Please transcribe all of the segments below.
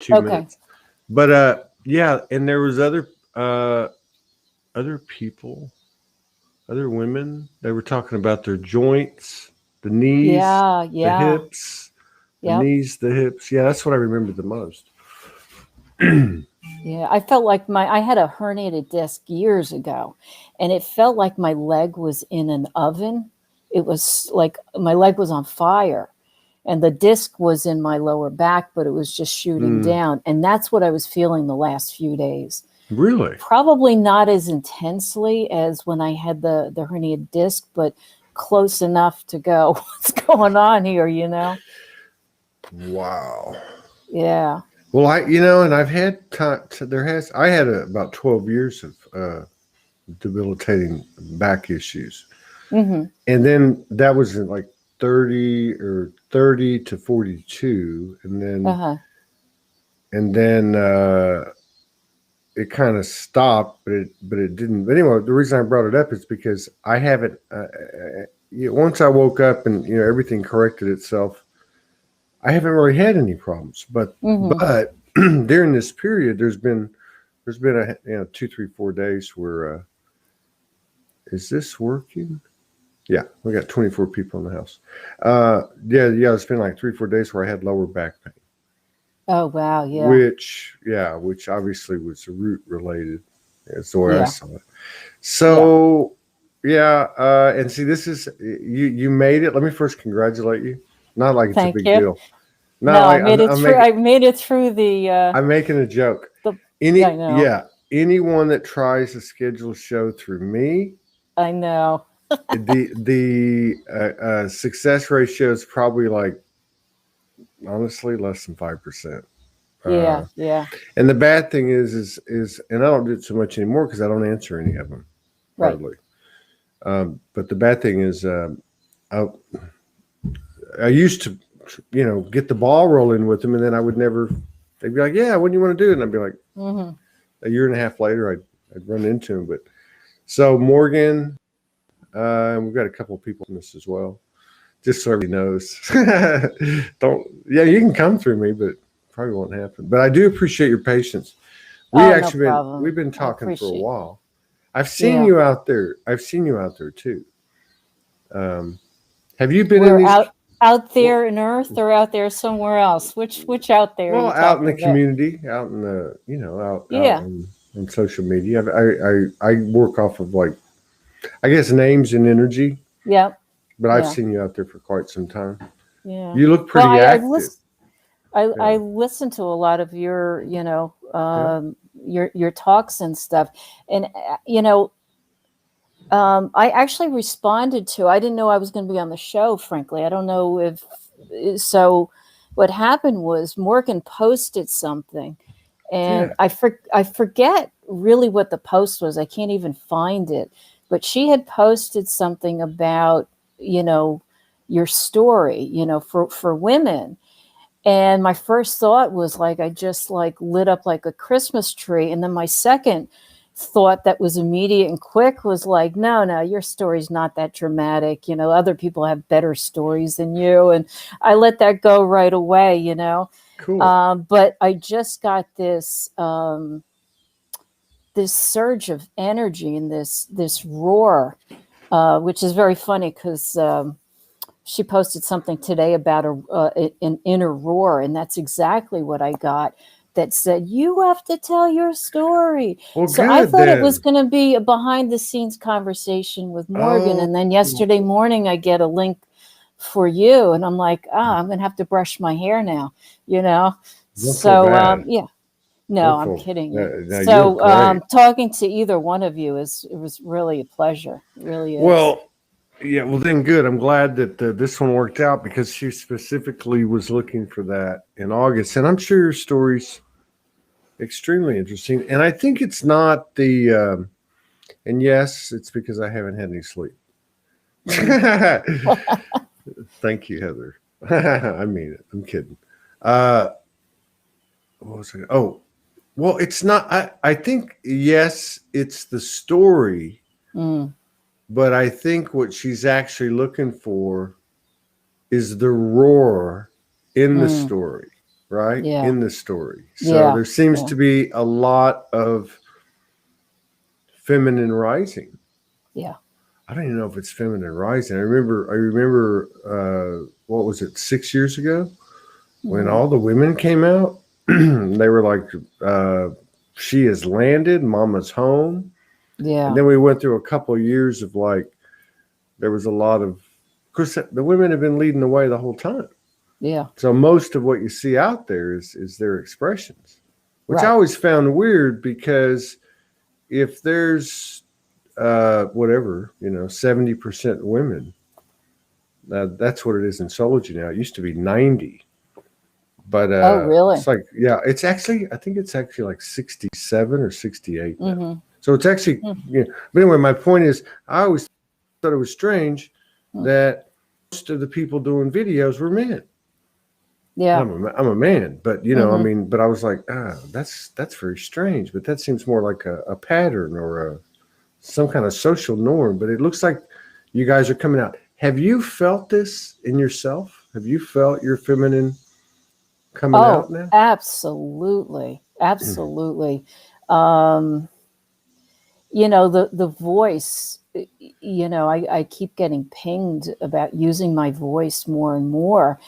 2 Okay. minutes. But yeah, and there was other people, other women. They were talking about their joints, the knees, Yeah. the Yeah. hips, the Yep. knees, the hips. Yeah, that's what I remember the most. Yeah. I felt like I had a herniated disc years ago, and it felt like my leg was in an oven. It was like my leg was on fire, and the disc was in my lower back, but it was just shooting Mm, down. And that's what I was feeling the last few days. really? Probably not as intensely as when I had the herniated disc, but close enough to go, what's going on here, Wow. Yeah. Well, and I've had I had about 12 years of debilitating back issues. Hmm. And then that was in like 30 to 42. Uh-huh. And then it kind of stopped, but it didn't. But anyway, the reason I brought it up is because I haven't, once I woke up and, everything corrected itself, I haven't really had any problems, Hmm. but during this period, there's been a 2, 3, 4 days where is this working? Yeah, we got 24 people in the house. Yeah, it's been like 3, 4 days where I had lower back pain, Oh, wow. Yeah. which obviously was root related. That's the way I Yeah. saw it. Yeah. So yeah, and see, this is you made it. Let me first congratulate you. Not like it's a Thank big you. deal. Not No, I like made it I'm through. making I made it through I'm making a joke. the, I know. Anyone that tries to schedule a show through me, I know. the success ratio is probably like honestly less than 5%. Yeah. Uh, Yeah. and the bad thing is, and I don't do it so much anymore because I don't answer any of them Right. hardly. But the bad thing is, I, I used to, get the ball rolling with them, and then I would never. They'd be like, "Yeah, what do you want to do?" And I'd be like, Hmm. a year and a half later, I'd run into them. But so Morgan, we've got a couple of people in this as well, just so everybody knows. Don't, yeah, you can come through me, but probably won't happen. But I do appreciate your patience. Oh, no We've problem. been I talking for a appreciate. while. I've seen Yeah. you out there. I've seen you out there too. Um, have you been in We're these? out Well, there in Earth or out there somewhere else. Which out there are well, you out in talking the about? community, out in the, out Yeah. in social media. I work off of like, I guess, names and energy, Yep. but I've Yeah. seen you out there for quite some time. Yeah. You look Well, pretty active. I Yeah, listen to a lot of your yeah. your talks and stuff, and I actually responded to. I didn't know I was going to be on the show. Frankly, I don't know if so. What happened was Morgan posted something, and Yeah. I forget really what the post was. I can't even find it, but she had posted something about you know your story, for women. And my first thought was like I just like lit up like a Christmas tree. And then my second thought that was immediate and quick was like, no, no, your story's not that dramatic. Other people have better stories than you. And I let that go right away. Cool. But I just got this surge of energy and this roar, which is very funny because she posted something today about an inner roar, and that's exactly what I got. That said, you have to tell your story. Well, So I good thought it was then. going to be a behind the scenes conversation with Morgan, Oh, and then yesterday morning I get a link for you, and I'm like, I'm going to have to brush my hair now, you know. don't feel So bad. yeah, no, Don't I'm feel. kidding you. No, you look So great. talking to either one of you it was really a pleasure. It really is. Well, yeah. Well, then good. I'm glad that this one worked out because she specifically was looking for that in August, and I'm sure your story's extremely interesting. And I think it's not the. And yes, it's because I haven't had any sleep. Mm. Thank you, Heather. I mean it. I'm kidding. Uh, what was I? Oh, well, it's not. I think yes, it's the story, Mm. but I think what she's actually looking for is the roar in the Mm. story. right, Yeah. in the story. So Yeah. there seems Yeah. to be a lot of feminine rising. Yeah. I don't even know if it's feminine rising. I remember, what was it, 6 years ago when Mhm. all the women came out? They were like, she has landed, mama's home. Yeah. And then we went through a couple of years of like, there was a lot of course, the women have been leading the way the whole time. Yeah. So most of what you see out there is their expressions, which I Right. always found weird because if there's whatever, 70% women, that's what it is in Soulogy now. It used to be 90, but Oh, really? it's like, yeah, I think it's actually like 67 or 68 now. Mm-hmm. So it's actually, but anyway, my point is, I always thought it was strange that most of the people doing videos were men. Yeah. I'm a man, but Mm-hmm. but I was like, that's very strange. But that seems more like a pattern or some kind of social norm. But it looks like you guys are coming out. Have you felt this in yourself? Have you felt your feminine coming Oh, out now? absolutely. Absolutely. Um, the voice, I keep getting pinged about using my voice more and more.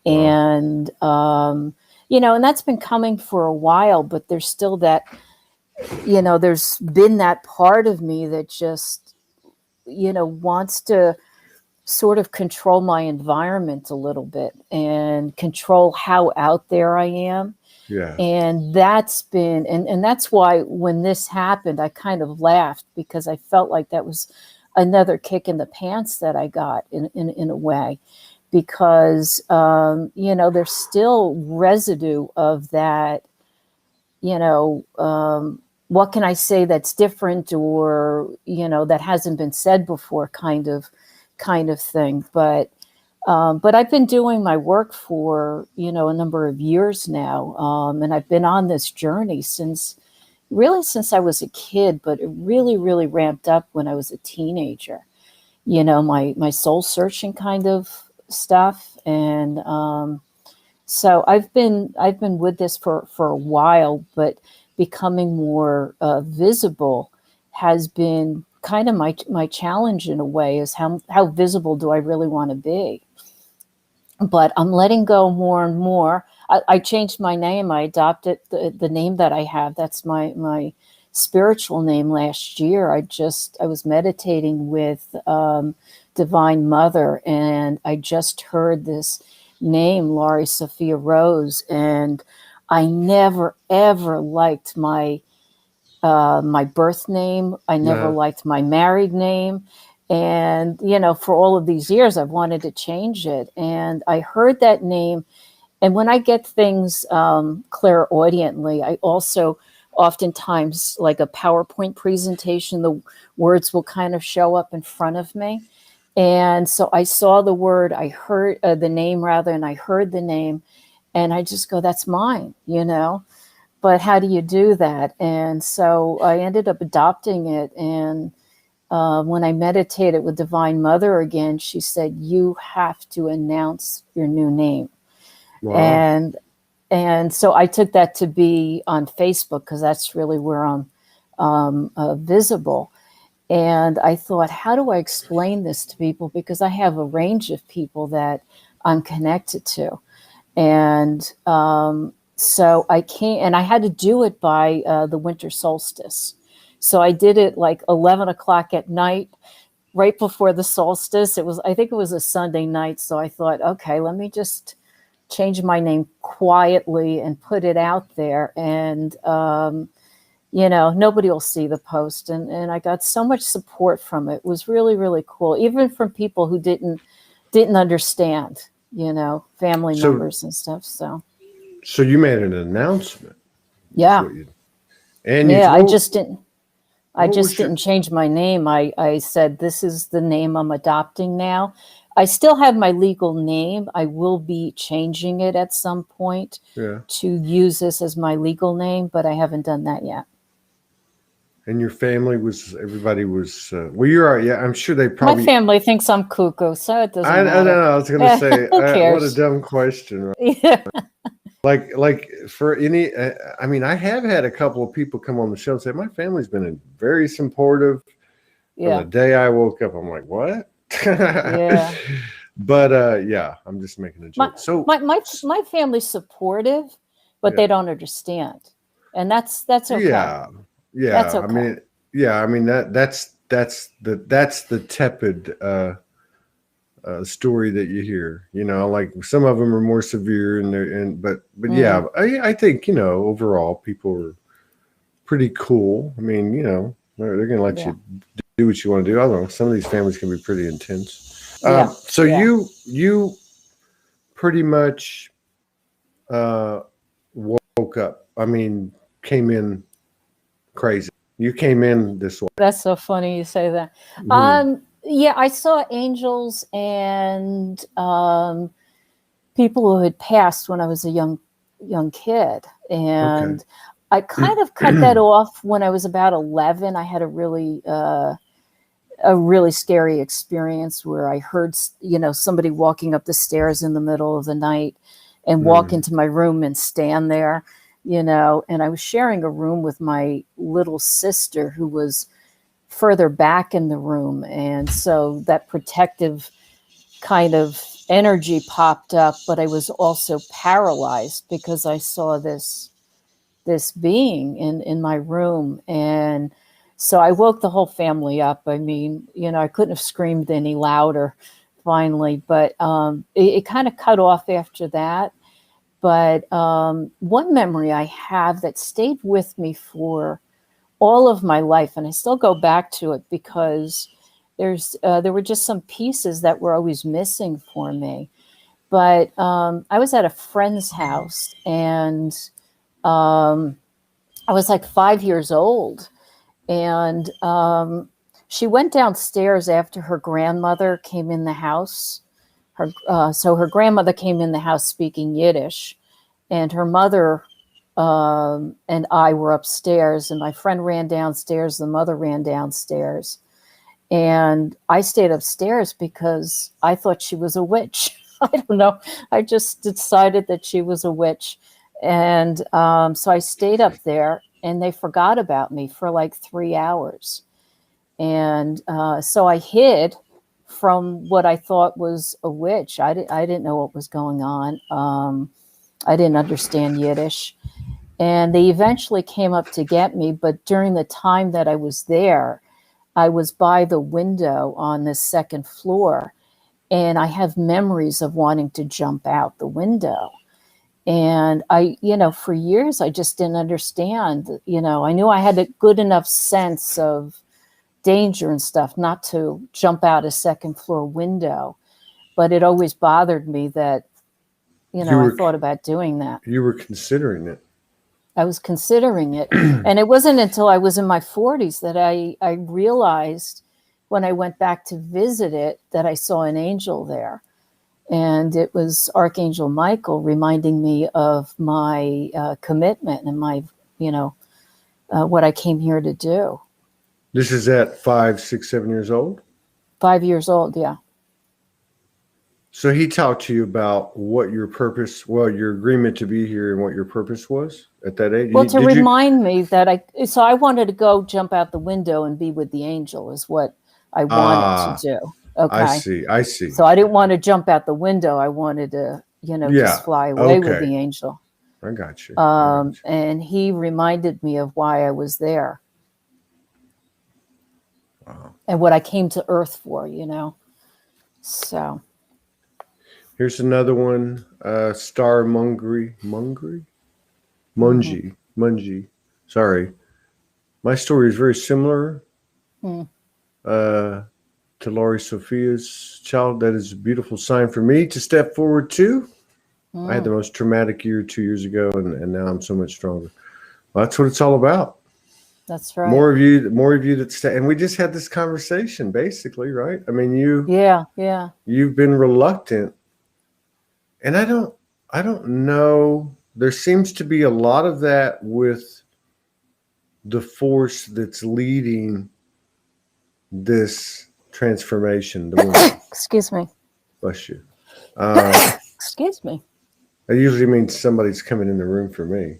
Wow. And, and that's been coming for a while, but there's still that, there's been that part of me that just, wants to sort of control my environment a little bit and control how out there I am. Yeah. And that's been, and that's why when this happened, I kind of laughed because I felt like that was another kick in the pants that I got in a way, because, there's still residue of that, what can I say that's different or, that hasn't been said before kind of thing. But I've been doing my work for, a number of years now. And I've been on this journey since I was a kid, but it really, really ramped up when I was a teenager, my soul searching kind of stuff. And, so I've been with this for a while, but becoming more visible has been kind of my challenge in a way, is how visible do I really want to be? But I'm letting go more and more. I changed my name. I adopted the name that I have. That's my spiritual name last year. I was meditating with Divine Mother, and I just heard this name, Lauri-Sophia Rose, and I never ever liked my birth name. I never No. liked my married name. And, for all of these years, I've wanted to change it. And I heard that name. And when I get things clairaudiently, I also oftentimes, like a PowerPoint presentation, the words will kind of show up in front of me. And so I saw the word, I heard the name rather, and I heard the name. And I just go, that's mine, But how do you do that? And so I ended up adopting it. And when I meditated with Divine Mother again, she said, you have to announce your new name. Wow. And so I took that to be on Facebook, because that's really where I'm visible. And I thought, how do I explain this to people? Because I have a range of people that I'm connected to. And so I can't, and I had to do it by the winter solstice. So I did it like 11 o'clock at night, right before the solstice. I think it was a Sunday night. So I thought, okay, let me just change my name quietly and put it out there. And, nobody will see the post. And I got so much support from it. It was really, really cool. Even from people who didn't understand, family So members and stuff. so you made an announcement. Is Yeah. what you and you Yeah. told I what just was your didn't change my name. I said, this is the name I'm adopting now. I still have my legal name. I will be changing it at some point yeah. to use this as my legal name, but I haven't done that yet. And your family everybody was, well, you're all right. Yeah, I'm sure they My probably, family thinks I'm cuckoo, so it doesn't I don't matter. know. I was going to say, Who what a cares? dumb question. Right? Yeah. like for any, I mean, I have had a couple of people come on the show and say my family's been very supportive from the Yeah. day I woke up. I'm like, what? Yeah. But yeah, I'm just making a My joke. So my family's supportive, but yeah, they don't understand. And that's okay. yeah, That's yeah. I okay. mean, yeah. I mean that's the tepid story that you hear. You know, like some of them are more severe, but Mm, yeah, I think overall people are pretty cool. I mean, they're going to let yeah. you do what you want to do. I don't know. Some of these families can be pretty intense. Yeah. So Yeah. you pretty much woke up. I mean, came in crazy. You came in this way. That's so funny you say that. Mhm. Yeah, I saw angels and people who had passed when I was a young kid, Okay. and I kind of cut that off when I was about 11. I had a really scary experience where I heard somebody walking up the stairs in the middle of the night and walk Mm. into my room and stand there, and I was sharing a room with my little sister who was further back in the room, and so that protective kind of energy popped up, but I was also paralyzed because I saw this being in my room. And so I woke the whole family up. I mean, I couldn't have screamed any louder finally, but it kind of cut off after that. But one memory I have that stayed with me for all of my life, and I still go back to it because there were just some pieces that were always missing for me. But I was at a friend's house, and um, I was like 5 years old, and she went downstairs after her grandmother came in the house. So her grandmother came in the house speaking Yiddish, and her mother and I were upstairs, and my friend ran downstairs. The mother ran downstairs, and I stayed upstairs because I thought she was a witch. I don't know. I just decided that she was a witch. And so I stayed up there, and they forgot about me for like 3 hours. And so I hid from what I thought was a witch. I didn't know what was going on. I didn't understand Yiddish. And they eventually came up to get me. But during the time that I was there, I was by the window on the second floor, and I have memories of wanting to jump out the window. And for years, I just didn't understand. I knew I had a good enough sense of danger and stuff not to jump out a second floor window. But it always bothered me that, You I were thought about doing that. you were considering it. I was considering it. And it wasn't until I was in my 40s that I realized when I went back to visit it that I saw an angel there. And it was Archangel Michael reminding me of my commitment and my, what I came here to do. This is at 5, 6, 7 years old. 5 years old, yeah. So he talked to you about what your purpose, your agreement to be here, and what your purpose was at that age. Well, to Did you? remind me that I wanted to go jump out the window and be with the angel is what I wanted to Ah, do. I Okay. see. I see. So I didn't want to jump out the window. I wanted to, just Yeah. fly away with Okay. the angel. I got you. I got you. And he reminded me of why I was there Wow. and what I came to Earth for, So, Here's another one. Star mhm. Mungie. Sorry, my story is very similar Hmm. uh, to Lauri-Sophia's child. That is a beautiful sign for me to step forward to. I had the most traumatic year 2 years ago, and now I'm so much stronger. Well, that's what it's all about. That's right. More of you that stay. And we just had this conversation, basically, right? I mean, Yeah. you've been reluctant, and I don't know. There seems to be a lot of that with the force that's leading this transformation. The woman, Excuse me. bless you. Excuse me. It usually means somebody's coming in the room for me.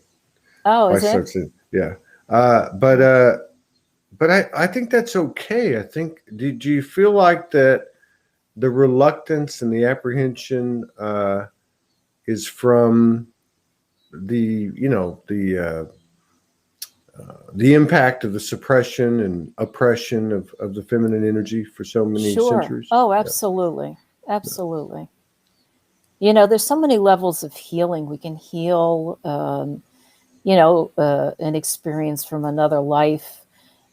Oh, I is it? start saying, yeah. But I think that's okay. I think, do you feel like that the reluctance and the apprehension is from the impact of the suppression and oppression of the feminine energy for so many Sure. centuries? Oh, Yeah. absolutely. Absolutely. There's so many levels of healing. We can heal, an experience from another life,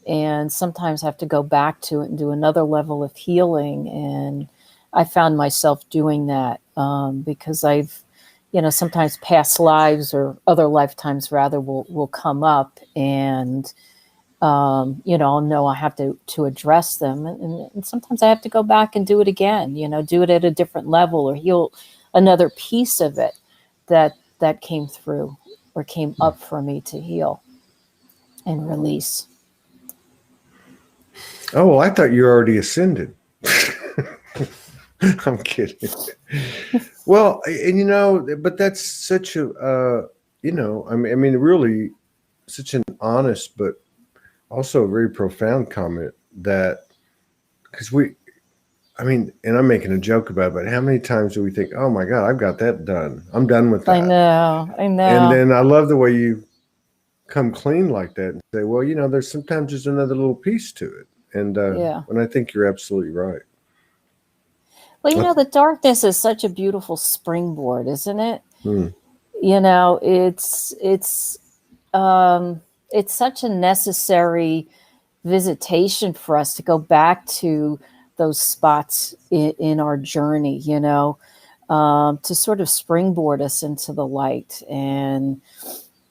and sometimes have to go back to it and do another level of healing. And I found myself doing that because I've, sometimes past lives or other lifetimes rather will come up, and I'll know I have to address them, and sometimes I have to go back and do it again. Do it at a different level or heal another piece of it that came through or came up for me to heal and release. Oh, well, I thought you already ascended. I'm kidding. Well, and but that's such really such an honest, but also a very profound comment that, because and I'm making a joke about it, but how many times do we think, oh my God, I've got that done. I'm done with that. I know. And then I love the way you come clean like that and say, well, there's sometimes just another little piece to it. And I think you're absolutely right. Well, the darkness is such a beautiful springboard, isn't it? Hmm. It's such a necessary visitation for us to go back to those spots in our journey, to sort of springboard us into the light. And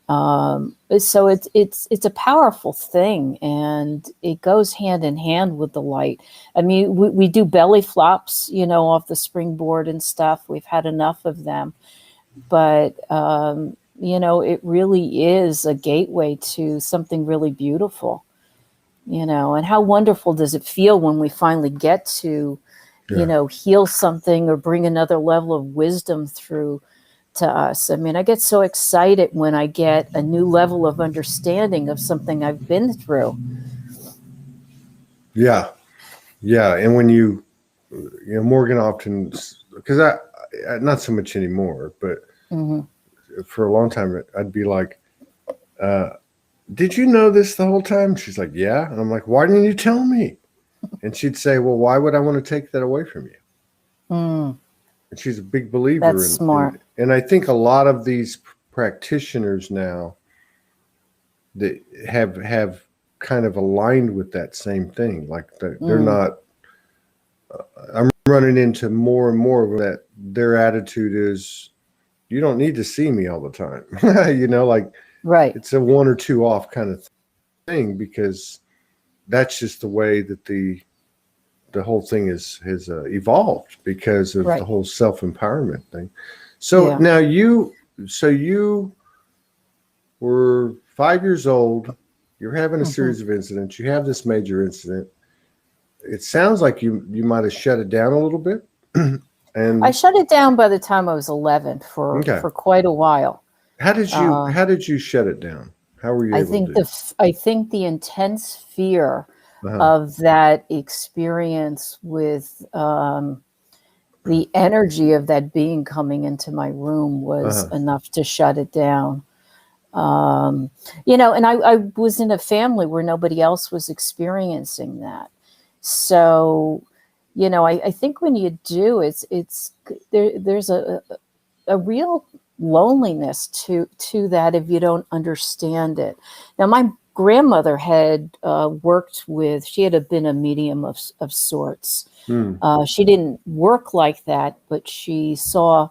so it's a powerful thing, and it goes hand in hand with the light. I mean, we do belly flops, off the springboard and stuff. We've had enough of them, but it really is a gateway to something really beautiful. And how wonderful does it feel when we finally get to, heal something or bring another level of wisdom through to us. I mean, I get so excited when I get a new level of understanding of something I've been through. Yeah. Yeah. And when Morgan often, because I not so much anymore, but for a long time, I'd be like, did you know this the whole time? She's like, yeah. And I'm like, why didn't you tell me? And she'd say, well, why would I want to take that away from you? And she's a big believer. That's smart. And I think a lot of these practitioners now that have kind of aligned with that same thing. Like they're not, I'm running into more and more of that. Their attitude is, you don't need to see me all the time. Like right. It's a one or two off kind of thing, because that's just the way that the whole thing has evolved because of the whole self-empowerment thing. So now you were 5 years old. You're having a series of incidents. You have this major incident. It sounds like you might have shut it down a little bit. And I shut it down by the time I was 11 for quite a while. How did you shut it down? How were you able to? I think the intense fear of that experience with the energy of that being coming into my room was enough to shut it down. And I was in a family where nobody else was experiencing that. So, I think when you do, there's a real loneliness to that if you don't understand it. Now, my grandmother had she had been a medium of sorts. She didn't work like that, but she saw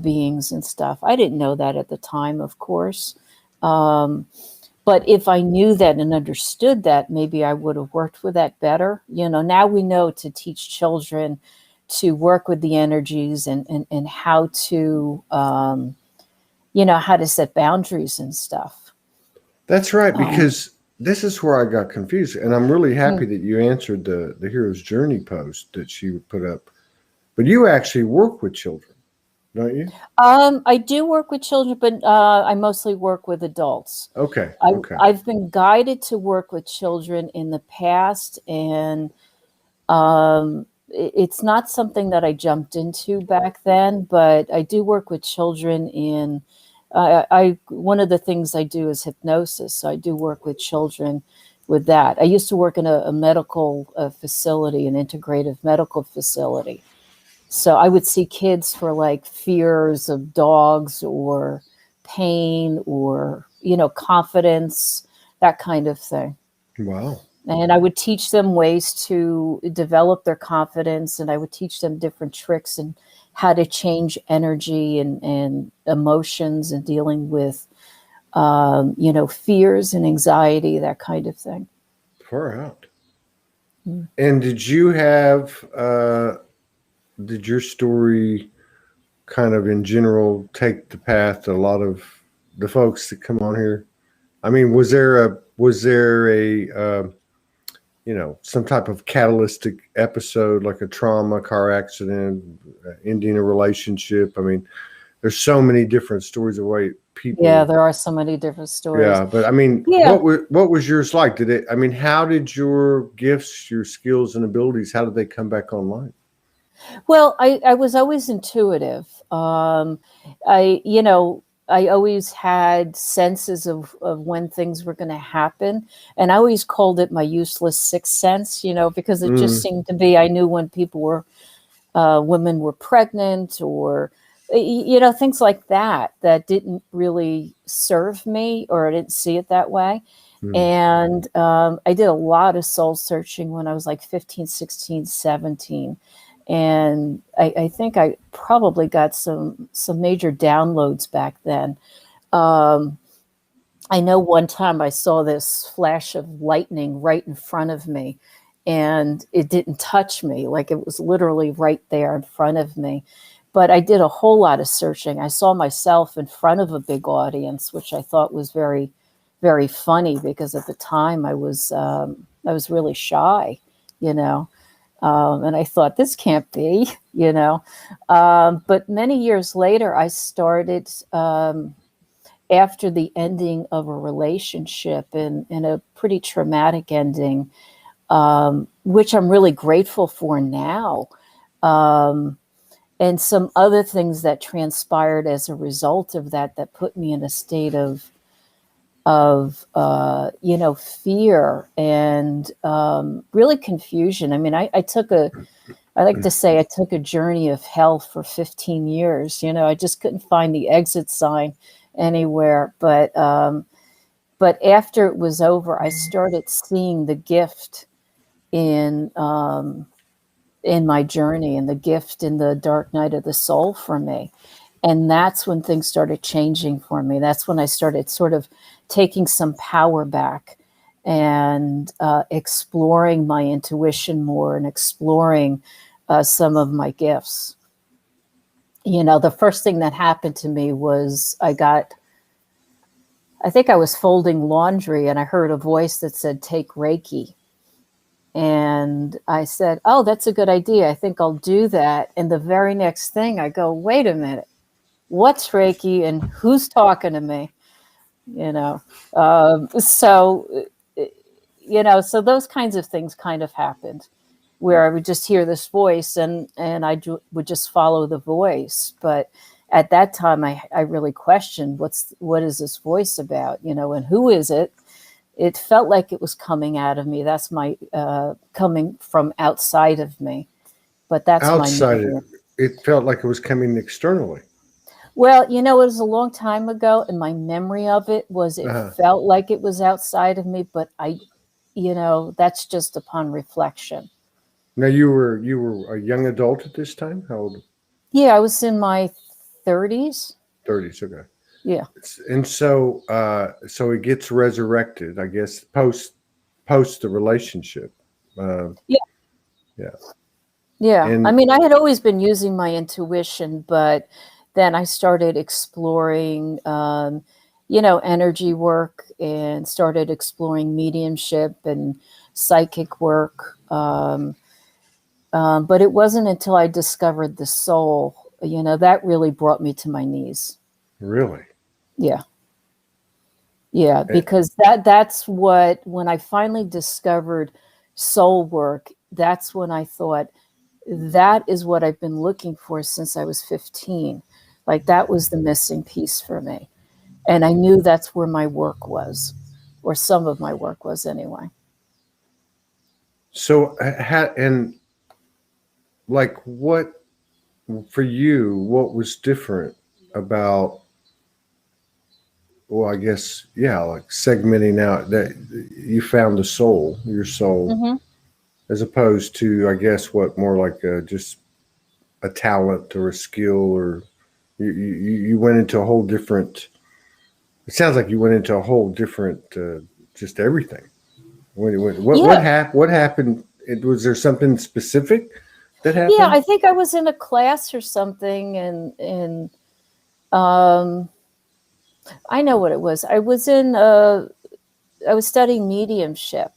beings and stuff. I didn't know that at the time, of course. But if I knew that and understood that, maybe I would have worked with that better. Now we know to teach children to work with the energies and how to, how to set boundaries and stuff. That's right, because this is where I got confused. And I'm really happy that you answered the Hero's Journey post that she would put up. But you actually work with children. don't you? I do work with children, but I mostly work with adults. Okay. I, Okay. I've been guided to work with children in the past, and it's not something that I jumped into back then, but I do work with children in. One of the things I do is hypnosis, so I do work with children with that. I used to work in a medical facility, an integrative medical facility. So I would see kids for like fears of dogs or pain or, confidence, that kind of thing. Wow. And I would teach them ways to develop their confidence, and I would teach them different tricks and how to change energy and emotions and dealing with, fears and anxiety, that kind of thing. Far out. Mm. And did your story kind of in general take the path that a lot of the folks that come on here? I mean, was there a some type of catalytic episode, like a trauma, car accident, ending a relationship? I mean, there's so many different stories of way people. Yeah, there are so many different stories. Yeah, but I mean, Yeah. what was yours like? How did your gifts, your skills and abilities, how did they come back online? Well, I was always intuitive. I always had senses of when things were going to happen. And I always called it my useless sixth sense, because it just seemed to be, I knew when women were pregnant or, things like that didn't really serve me, or I didn't see it that way. And I did a lot of soul searching when I was like 15, 16, 17. And I think I probably got some major downloads back then. I know one time I saw this flash of lightning right in front of me, and it didn't touch me, like it was literally right there in front of me. But I did a whole lot of searching. I saw myself in front of a big audience, which I thought was very, very funny, because at the time I was really shy, you know. And I thought, this can't be, But many years later, I started, after the ending of a relationship, and a pretty traumatic ending, which I'm really grateful for now. And some other things that transpired as a result of that put me in a state of fear and really confusion. I mean, I like to say I took a journey of hell for 15 years. I just couldn't find the exit sign anywhere. But after it was over, I started seeing the gift in my journey, and the gift in the dark night of the soul for me. And that's when things started changing for me. That's when I started sort of taking some power back and exploring my intuition more, and exploring some of my gifts. The first thing that happened to me was I think I was folding laundry, and I heard a voice that said, "Take Reiki." And I said, "Oh, that's a good idea. I think I'll do that." And the very next thing I go, "Wait a minute. What's Reiki and who's talking to me?" So those kinds of things kind of happened, where I would just hear this voice, and would just follow the voice. But at that time, I really questioned, what is this voice about, and who is it? It felt like it was coming out of me. That's my coming from outside of me. But that's outside it felt like it was coming externally. Well, it was a long time ago, and my memory of it was it felt like it was outside of me, but that's just upon reflection. Now you were a young adult at this time? How old? Yeah, I was in my 30s. 30s, okay. Yeah. And so it gets resurrected, I guess, post the relationship. Yeah. Yeah. Yeah. And I mean, I had always been using my intuition, but then I started exploring, energy work, and started exploring mediumship and psychic work. But it wasn't until I discovered the soul that really brought me to my knees. Really? Yeah. Yeah, because that's when I finally discovered soul work, that's when I thought, that is what I've been looking for since I was 15. Like, that was the missing piece for me. And I knew that's where my work was, or some of my work was anyway. So, and like, what for you, what was different about, well, I guess, yeah, like segmenting out that you found the soul, your soul, Mm-hmm. as opposed to, I guess, what more like just a talent or a skill, or you went into a whole different, it sounds like you went into a whole different, just everything. Yeah. What happened? Was there something specific that Yeah, happened? I think I was in a class or something, and um, I know what it was. I was studying mediumship,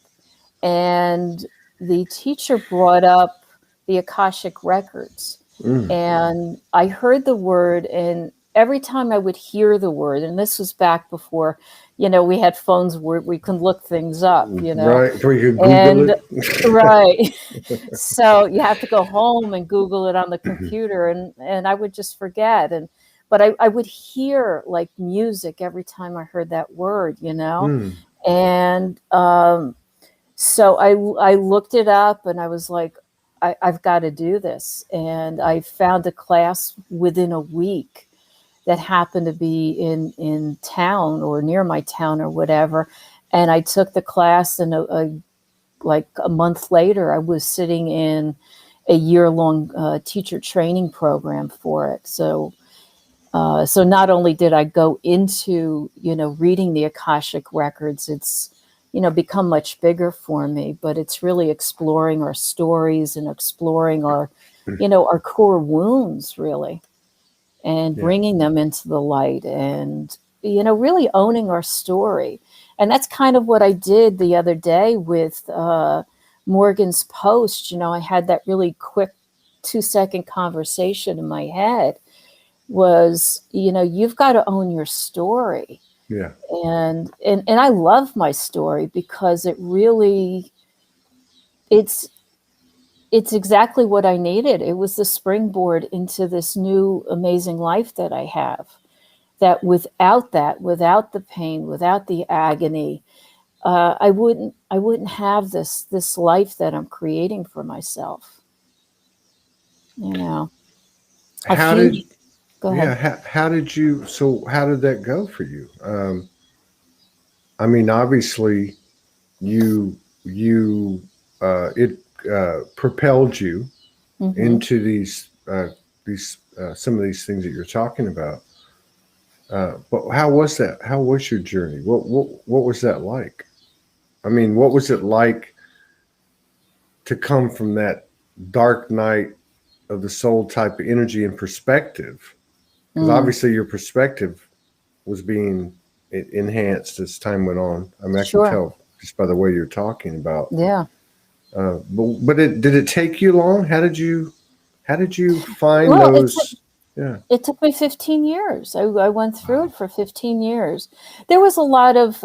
and the teacher brought up the Akashic records, Mm, and I heard the word, and every time I would hear the word, and this was back before, we had phones where we can look things up, right, where you could Google and it. right. So you have to go home and Google it on the computer, and I would just forget. But I would hear like music every time I heard that word, Mm, and so I looked it up, and I was like, I've got to do this. And I found a class within a week that happened to be in town or near my town or whatever. And I took the class, and like a month later, I was sitting in a year-long teacher training program for it. So not only did I go into, reading the Akashic records, it's, become much bigger for me, but it's really exploring our stories and exploring our core wounds, really, and yeah. bringing them into the light, and, really owning our story. And that's kind of what I did the other day with Morgan's post. I had that really quick 2-second conversation in my head was, you've got to own your story. Yeah. And I love my story because it really, it's exactly what I needed. It was the springboard into this new amazing life that I have. That without the pain, without the agony, I wouldn't have this life that I'm creating for myself. A How few. did, Go yeah, ahead. how did you, so how did that go for you? I mean, obviously you it propelled you Mm-hmm. into these some of these things that you're talking about. But how was that? How was your journey? What was that like? I mean, what was it like to come from that dark night of the soul type of energy and perspective? Because Mm, obviously your perspective was being enhanced as time went on. I mean, I can sure. tell just by the way you're talking about. Yeah. But did it take you long? How did you find Well, those? Yeah, it took me 15 years. I went through it wow, for 15 years. There was a lot of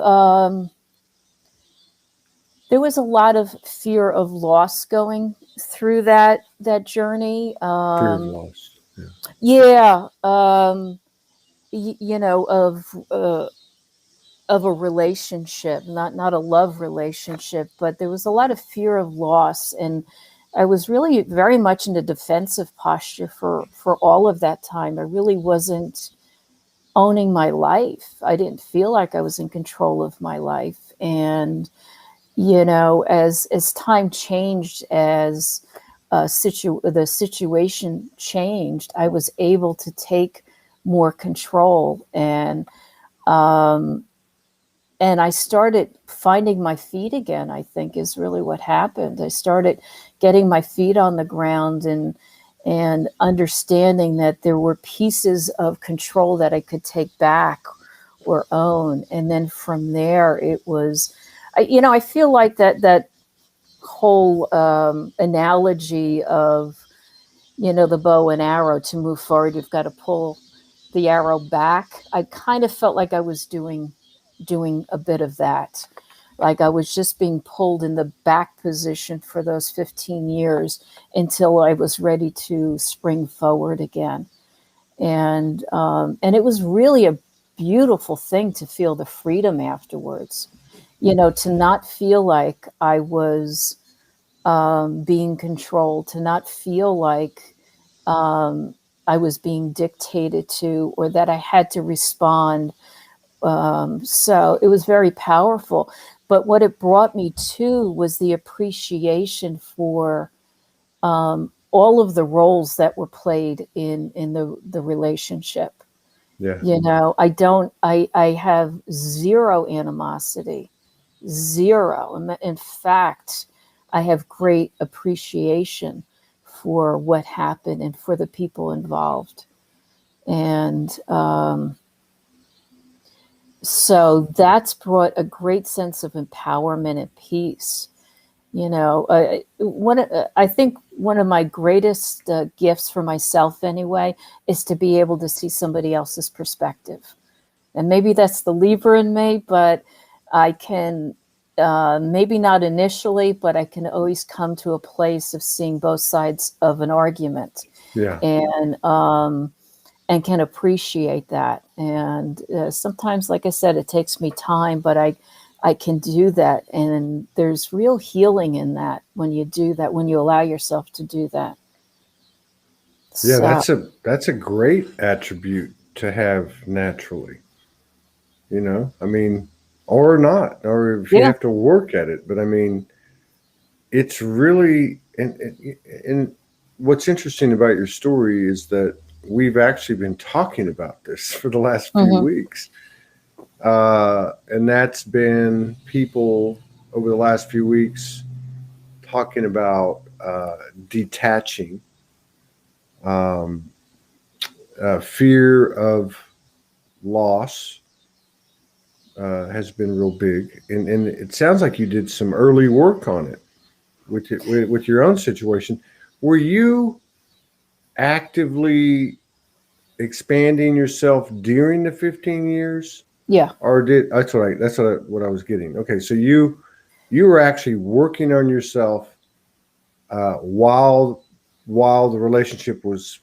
fear of loss going through that journey. fear of loss. Yeah, Yeah, of a relationship, not a love relationship, but there was a lot of fear of loss, and I was really very much in a defensive posture for all of that time. I really wasn't owning my life. I didn't feel like I was in control of my life. And, as time changed, as the situation changed, I was able to take more control, um, and I started finding my feet again, I think is really what happened. I started getting my feet on the ground, and understanding that there were pieces of control that I could take back or own. And then from there, it was, I feel like that whole analogy of, the bow and arrow to move forward. You've got to pull the arrow back. I kind of felt like I was doing a bit of that. Like I was just being pulled in the back position for those 15 years until I was ready to spring forward again. And it was really a beautiful thing to feel the freedom afterwards, to not feel like I was being controlled, to not feel like I was being dictated to, or that I had to respond. So it was very powerful. But what it brought me to was the appreciation for all of the roles that were played in the relationship. Yeah. I have zero animosity, zero. In fact, I have great appreciation for what happened and for the people involved. And so that's brought a great sense of empowerment and peace. I think one of my greatest gifts for myself anyway is to be able to see somebody else's perspective. And maybe that's the lever in me, but I can, maybe not initially, but I can always come to a place of seeing both sides of an argument. Yeah. And can appreciate that. And sometimes, like I said, it takes me time, but I can do that. And there's real healing in that when you do that, when you allow yourself to do that. Yeah, So, that's a great attribute to have naturally. I mean, or not, or if you yeah. have to work at it. But I mean, it's really, and what's interesting about your story is that we've actually been talking about this for the last few Mm-hmm. weeks. And that's been people over the last few weeks talking about detaching, um, fear of loss has been real big. And it sounds like you did some early work on it with your own situation. Were you actively expanding yourself during the 15 years? Yeah. Or that's what I was getting. Okay, so you were actually working on yourself while the relationship was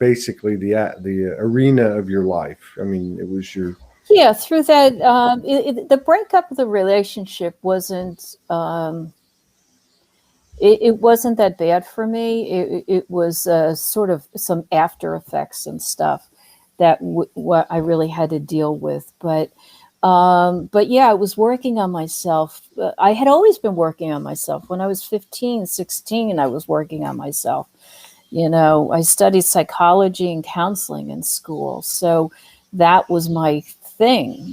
basically the arena of your life. I mean, it was your Yeah. Through that, the breakup of the relationship wasn't, it wasn't that bad for me. It was sort of some after effects and stuff that what I really had to deal with. But yeah, I was working on myself. I had always been working on myself. When I was 15, 16, I was working on myself. I studied psychology and counseling in school. So that was my thing.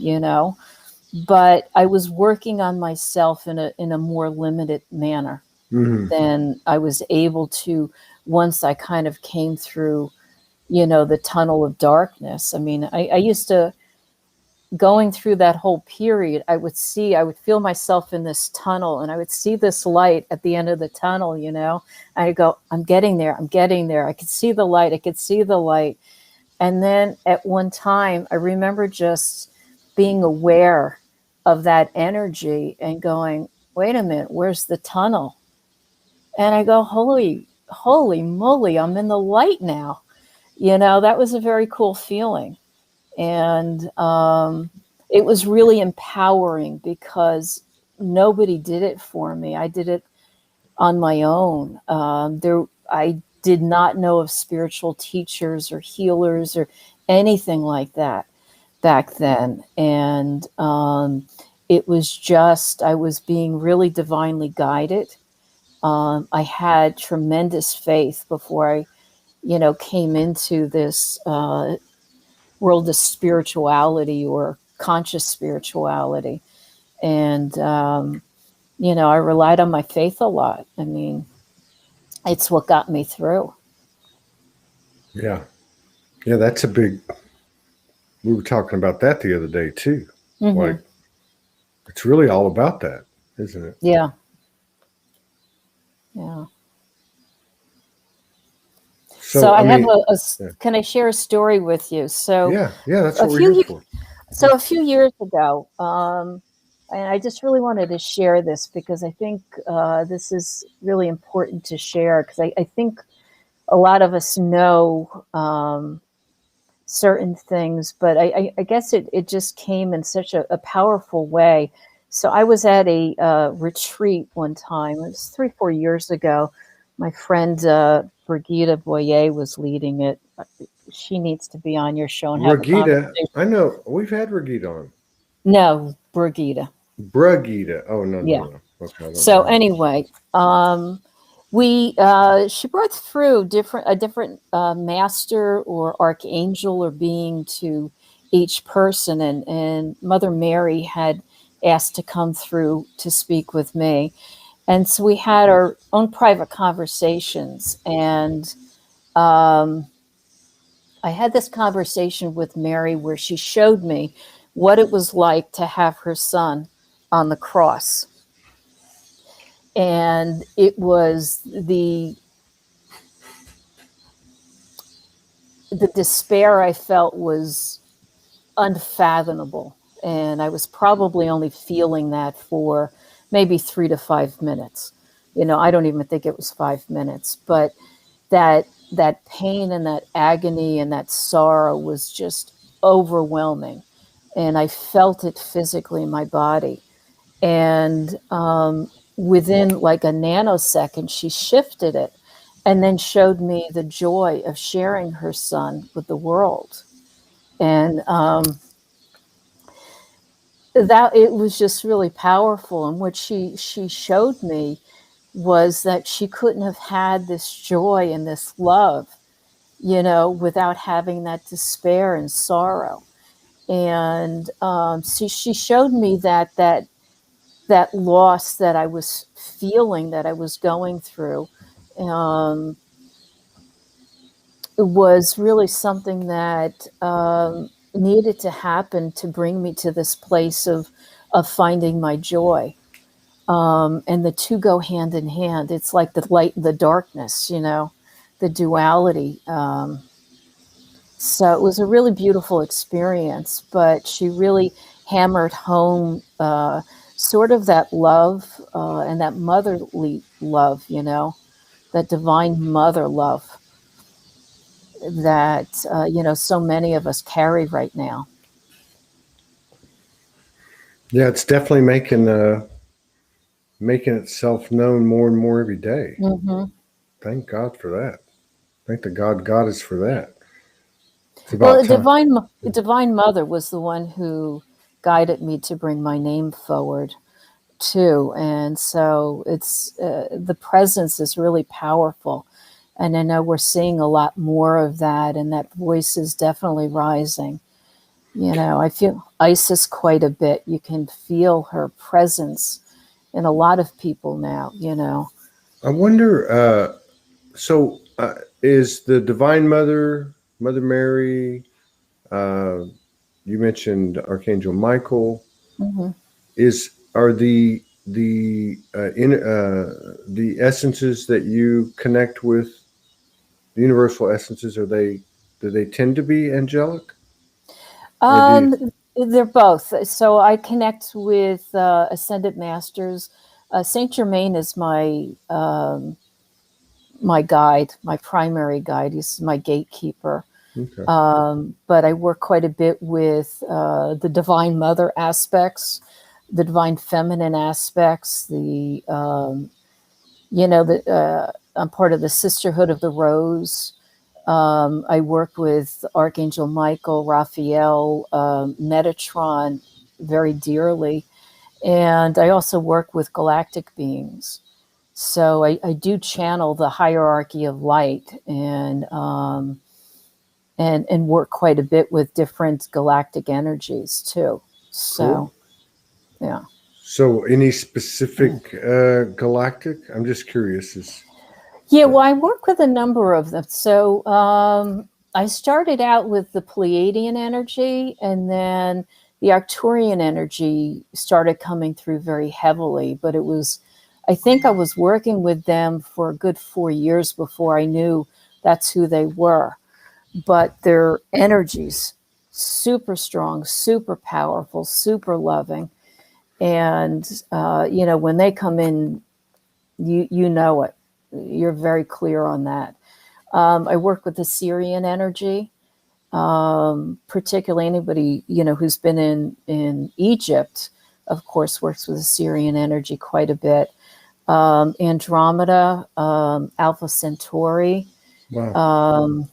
But I was working on myself in a more limited manner. mm-hmm. Then I was able to, once I kind of came through, the tunnel of darkness. I mean, I used to, going through that whole period, I would feel myself in this tunnel, and I would see this light at the end of the tunnel, and I go, I'm getting there. I could see the light. And then at one time, I remember just being aware of that energy and going, wait a minute, where's the tunnel? And I go, holy moly, I'm in the light now. That was a very cool feeling. And it was really empowering because nobody did it for me. I did it on my own. I did not know of spiritual teachers or healers or anything like that back then. And it was just, I was being really divinely guided. I had tremendous faith before I, came into this world of spirituality or conscious spirituality. And, I relied on my faith a lot. I mean, it's what got me through. Yeah, that's a big. We were talking about that the other day too. Mm-hmm. Like, it's really all about that, isn't it? Yeah. Yeah. So I have yeah, can I share a story with you? So yeah, yeah. That's a what we're here few for. so a few years ago, and I just really wanted to share this because I think this is really important to share because I think a lot of us know certain things, but I guess it just came in such a powerful way. So I was at a retreat one time. It was 3, 4 years ago. My friend Brigitte Boyer was leading it. She needs to be on your show and have a Ragita, conversation. I know we've had Ragita on. No, Brigitte. Bragita. Oh no, no, Yeah. no. Okay, I don't So know her. anyway, we she brought through a different master or archangel or being to each person, and Mother Mary had asked to come through to speak with me, and so we had our own private conversations, and um, I had this conversation with Mary where she showed me what it was like to have her son on the cross, and it was the despair I felt was unfathomable. And I was probably only feeling that for maybe 3 to 5 minutes. I don't even think it was 5 minutes, but that pain and that agony and that sorrow was just overwhelming. And I felt it physically in my body. And within like a nanosecond, she shifted it and then showed me the joy of sharing her son with the world. And that it was just really powerful. And what she showed me was that she couldn't have had this joy and this love, without having that despair and sorrow. And she showed me that loss that I was feeling, that I was going through, um, was really something that needed to happen to bring me to this place of finding my joy. And the two go hand in hand. It's like the light and the darkness, the duality. So it was a really beautiful experience, but she really hammered home sort of that love and that motherly love, that divine mother love that, so many of us carry right now. Yeah, it's definitely making itself known more and more every day. Hmm. Thank God for that. Thank the God Goddess for that. It's Well, about time. the divine mother was the one who guided me to bring my name forward too. And so it's the presence is really powerful. And I know we're seeing a lot more of that, and that voice is definitely rising. I feel Isis quite a bit. You can feel her presence in a lot of people now. I wonder. Is the Divine Mother, Mother Mary? Uh, you mentioned Archangel Michael. Hmm. Are the essences that you connect with, the universal essences? Do they tend to be angelic, or do you? They're both. So I connect with ascended masters. Saint Germain is my guide, my primary guide. He's my gatekeeper. Okay, But I work quite a bit with the divine mother aspects, the divine feminine aspects. I'm part of the Sisterhood of the Rose. I work with Archangel Michael, Raphael, Metatron very dearly. And I also work with galactic beings. So I do channel the hierarchy of light and work quite a bit with different galactic energies too. cool. So, yeah. So, any specific galactic? I'm just curious. Yeah, well, I work with a number of them. So I started out with the Pleiadian energy, and then the Arcturian energy started coming through very heavily. But I think I was working with them for a good 4 years before I knew that's who they were. But their energies super strong, super powerful, super loving. And, when they come in, you know it. You're very clear on that. I work with the Syrian energy, particularly anybody, who's been in Egypt, of course, works with the Syrian energy quite a bit. Andromeda, Alpha Centauri. Wow.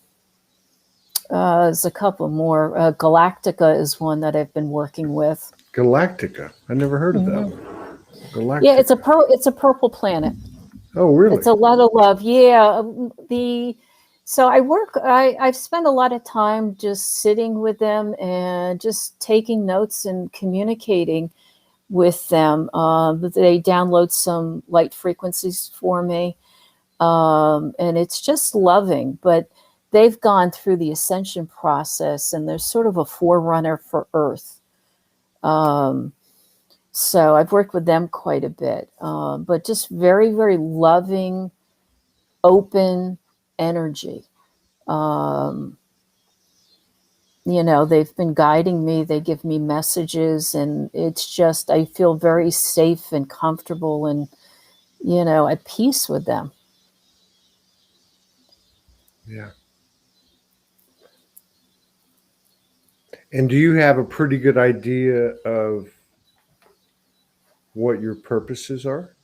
There's a couple more. Galactica is one that I've been working with. Galactica. I never heard of that one. Galactica. Yeah, it's a purple planet. Oh, really? It's a lot of love. Yeah. So I've spent a lot of time just sitting with them and just taking notes and communicating with them. They download some light frequencies for me. And it's just loving, but they've gone through the ascension process and they're sort of a forerunner for Earth. So I've worked with them quite a bit, but just very, very loving, open energy. They've been guiding me. They give me messages, and it's just, I feel very safe and comfortable and, at peace with them. Yeah. And do you have a pretty good idea of what your purposes are?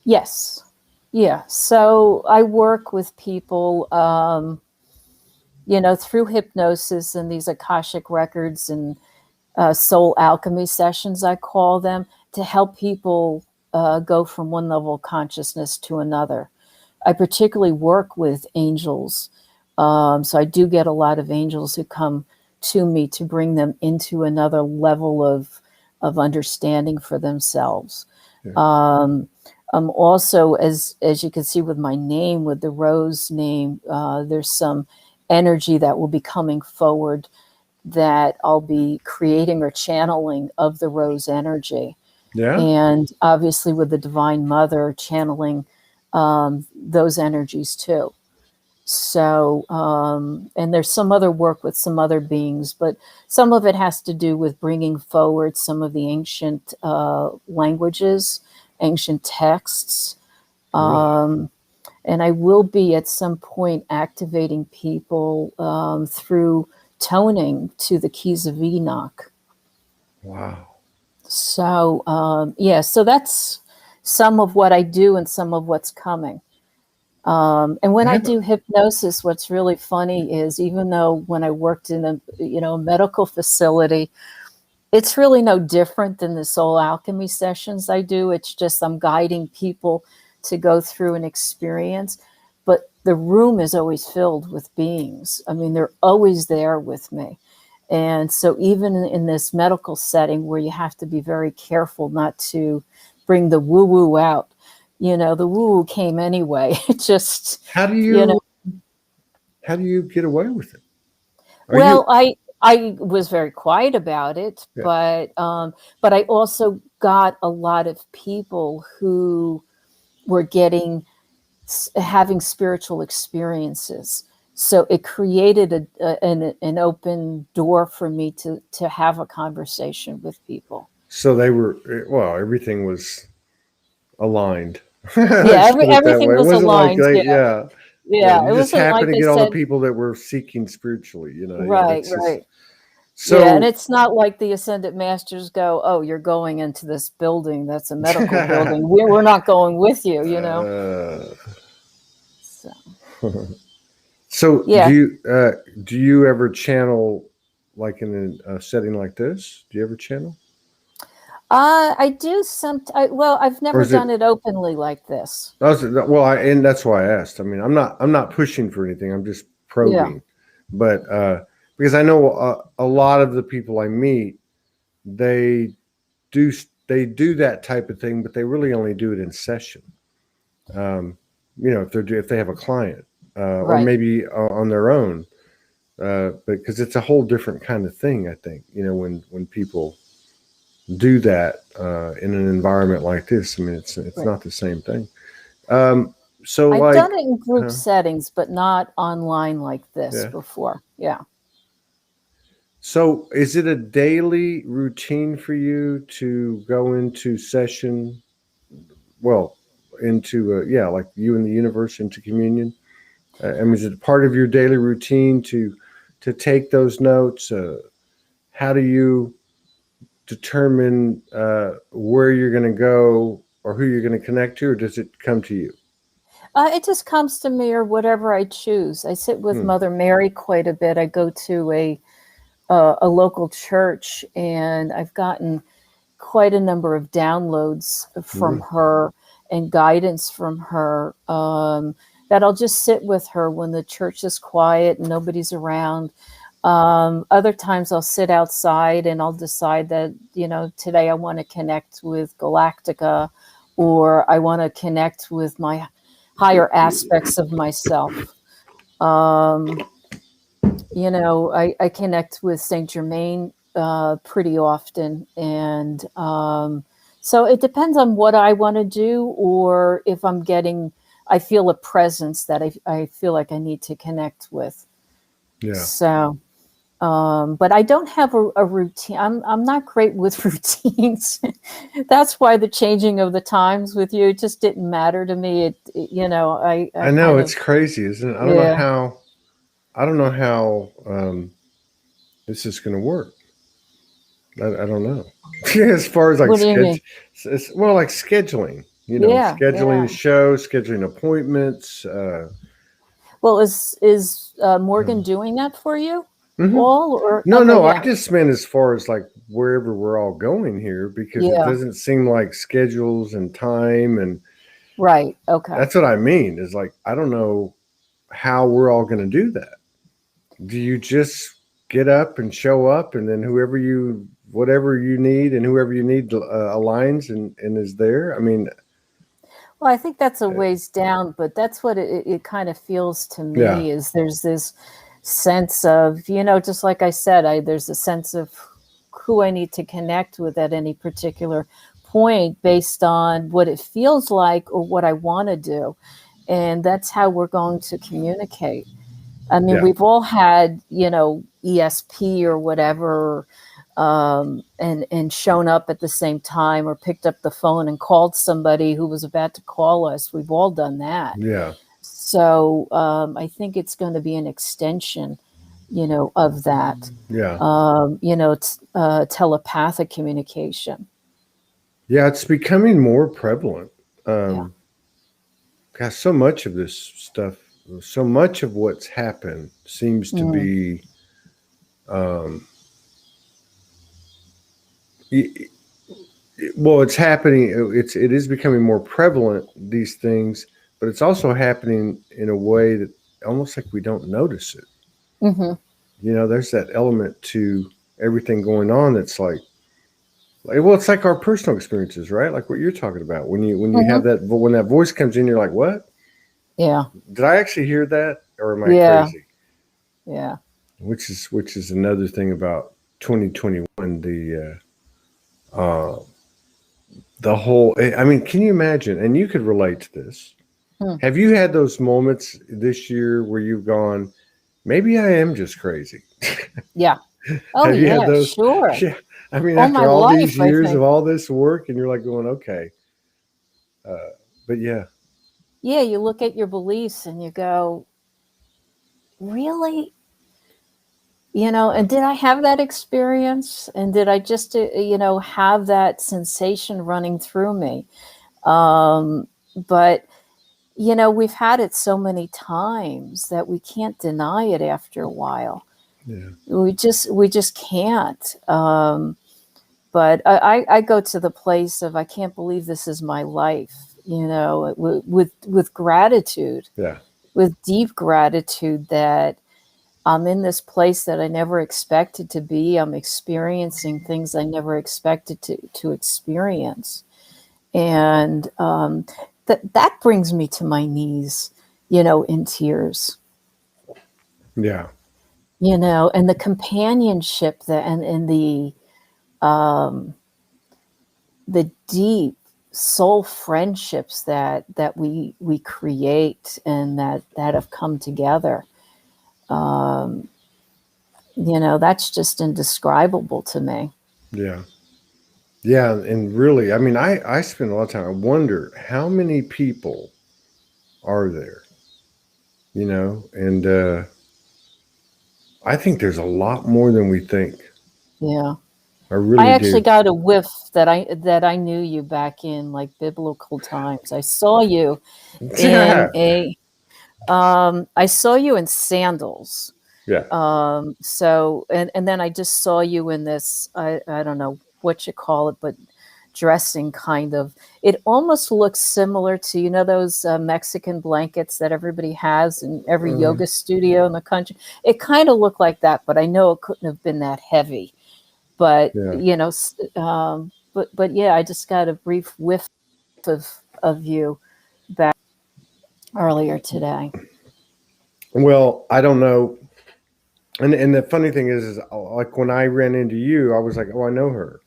Yes. Yeah. So I work with people, through hypnosis and these Akashic records and soul alchemy sessions, I call them, to help people go from one level of consciousness to another. I particularly work with angels. So I do get a lot of angels who come to me to bring them into another level of understanding for themselves. Yeah. Also, as you can see with my name, with the Rose name, there's some energy that will be coming forward that I'll be creating or channeling of the Rose energy. Yeah. And obviously with the Divine Mother, channeling those energies too. So, and there's some other work with some other beings, but some of it has to do with bringing forward some of the ancient languages, ancient texts. And I will be at some point activating people through toning to the keys of Enoch. Wow. So, so that's some of what I do and some of what's coming. And when I do hypnosis, what's really funny is, even though when I worked in a medical facility, it's really no different than the soul alchemy sessions I do. It's just I'm guiding people to go through an experience, but the room is always filled with beings. I mean, they're always there with me. And so even in this medical setting where you have to be very careful not to bring the woo-woo out, the woo came anyway. It just, how do you get away with it? I was very quiet about it, yeah. But I also got a lot of people who were having spiritual experiences. So it created an open door for me to have a conversation with people. So everything was aligned. Yeah, everything was aligned. Yeah. You it just happened to get all the people that were seeking spiritually, Right, right. So, yeah, and it's not like the Ascended Masters go, "Oh, you're going into this building that's a medical building. We're not going with you," So yeah. Do you ever channel, like in a setting like this? Do you ever channel? I do I've never done it openly like this. And that's why I asked. I mean, I'm not pushing for anything. I'm just probing. Yeah. But because I know a lot of the people I meet, they do that type of thing, but they really only do it in session. If they have a client, or maybe on their own, because it's a whole different kind of thing. I think when people do that in an environment like this. I mean, it's not the same thing. So I've like, done it in group uh, settings, but not online like this yeah. before. Yeah. So is it a daily routine for you to go into session? Well, into yeah, like you and the universe into communion. I mean, is it part of your daily routine to take those notes? How do you determine where you're going to go or who you're going to connect to, or does it come to you? It just comes to me, or whatever I choose. I sit with Hmm. Mother Mary quite a bit. I go to a local church, and I've gotten quite a number of downloads from Hmm. her and guidance from her, that I'll just sit with her when the church is quiet and nobody's around. Other times I'll sit outside and I'll decide that, today I want to connect with Galactica, or I want to connect with my higher aspects of myself. Um, I connect with Saint Germain pretty often, and so it depends on what I want to do, or if I feel a presence that I feel like I need to connect with. Yeah. So, but I don't have a routine. I'm not great with routines. That's why the changing of the times with you just didn't matter to me. I I know kind it's of, crazy, isn't it? yeah. I don't know how this is going to work. I don't know. As far as like What do you mean? well, like scheduling, Yeah, scheduling yeah. shows, scheduling appointments. Well, is Morgan Um, doing that for you mhm. all, or No, okay? no, I Yeah, just meant as far as like wherever we're all going here, because it yeah, doesn't seem like schedules and time, and right. Okay. that's what I mean. Is like I don't know how we're all going to do that. Do you just get up and show up, and then whatever you need, and whoever you need aligns and is there? I mean, Well, I think that's a uh, ways down, but that's what it kind of feels to yeah, me. Is there's this sense of, just like I said, there's a sense of who I need to connect with at any particular point based on what it feels like or what I want to do, and that's how we're going to communicate. I mean, yeah, we've all had, ESP or whatever, and shown up at the same time, or picked up the phone and called somebody who was about to call us. We've all done that. yeah, So I think it's going to be an extension, of that, yeah, telepathic communication. yeah. It's becoming more prevalent. Yeah. Um, Gosh, so much of this stuff, so much of what's happened seems to Mm, be, um, y- well, it's happening. It is becoming more prevalent, these things, but it's also happening in a way that almost like we don't notice it. hmm There's that element to everything going on that's like, well, it's like our personal experiences, right? Like what you're talking about. When you have hmm when that voice comes in, you're like, what? Yeah. Did I actually hear that, or am I Yeah. crazy? Yeah. Which is another thing about 2021. The whole. I mean, can you imagine? And you could relate to this. Mm, Have you had those moments this year where you've gone, maybe I am just crazy? yeah. Oh, Have you had yeah. those? Sure. Yeah. I mean, All my after all life, these I years of think. all this work, and you're like going, okay. But yeah, Yeah, you look at your beliefs and you go, really? And did I have that experience? And did I just, have that sensation running through me? But, we've had it so many times that we can't deny it after a while. yeah, We just can't. But I go to the place of, I can't believe this is my life, with gratitude, yeah, with deep gratitude that I'm in this place that I never expected to be. I'm experiencing things I never expected to experience. And that brings me to my knees, in tears, yeah, and the companionship, and the deep soul friendships that we create and that have come together. That's just indescribable to me. Yeah. Yeah. And really, I mean, I spend a lot of time. I wonder how many people are there, and I think there's a lot more than we think. Yeah. I I really actually do. got a whiff that I knew you back in like biblical times. I saw you in I saw you in sandals. Yeah. So and then I just saw you in this, I don't know what you call it, but dressing kind of. It almost looks similar to, those Mexican blankets that everybody has in every yoga studio in the country. It kind of looked like that, but I know it couldn't have been that heavy. But Yeah. but yeah, I just got a brief whiff of you back earlier today. Well, I don't know. And the funny thing is like when I ran into you, I was like, oh, I know her.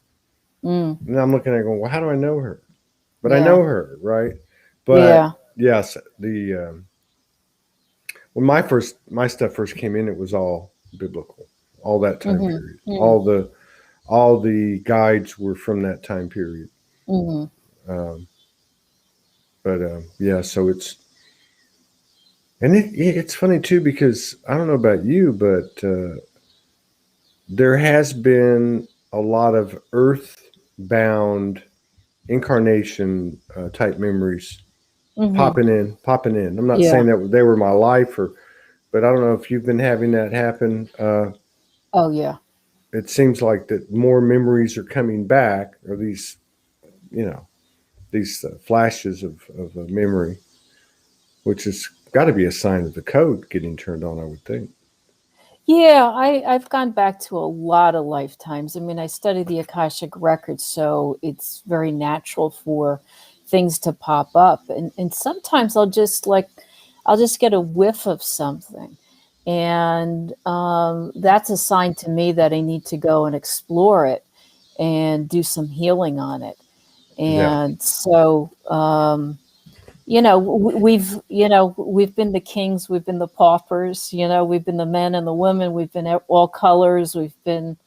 Mm, And I'm looking at it going, well, how do I know her? But I yeah, know her, right? yeah. But yes, when my stuff first came in, it was all biblical, all that time Mm-hmm, period. mm-hmm, All the guides were from that time period. mm-hmm. Um, but yeah, so it's funny too because I don't know about you, but there has been a lot of earthbound incarnation type memories Mm-hmm. popping in. I'm not Yeah. saying that they were my life, but I don't know if you've been having that happen. Oh, yeah. It seems like that more memories are coming back, or these flashes of a memory, which has got to be a sign of the code getting turned on, I would think. Yeah, I've gone back to a lot of lifetimes. I mean, I study the Akashic records, so it's very natural for things to pop up. And sometimes I'll just get a whiff of something. And that's a sign to me that I need to go and explore it and do some healing on it. Yeah, And so we've been the kings, we've been the paupers, we've been the men and the women, we've been all colors, we've been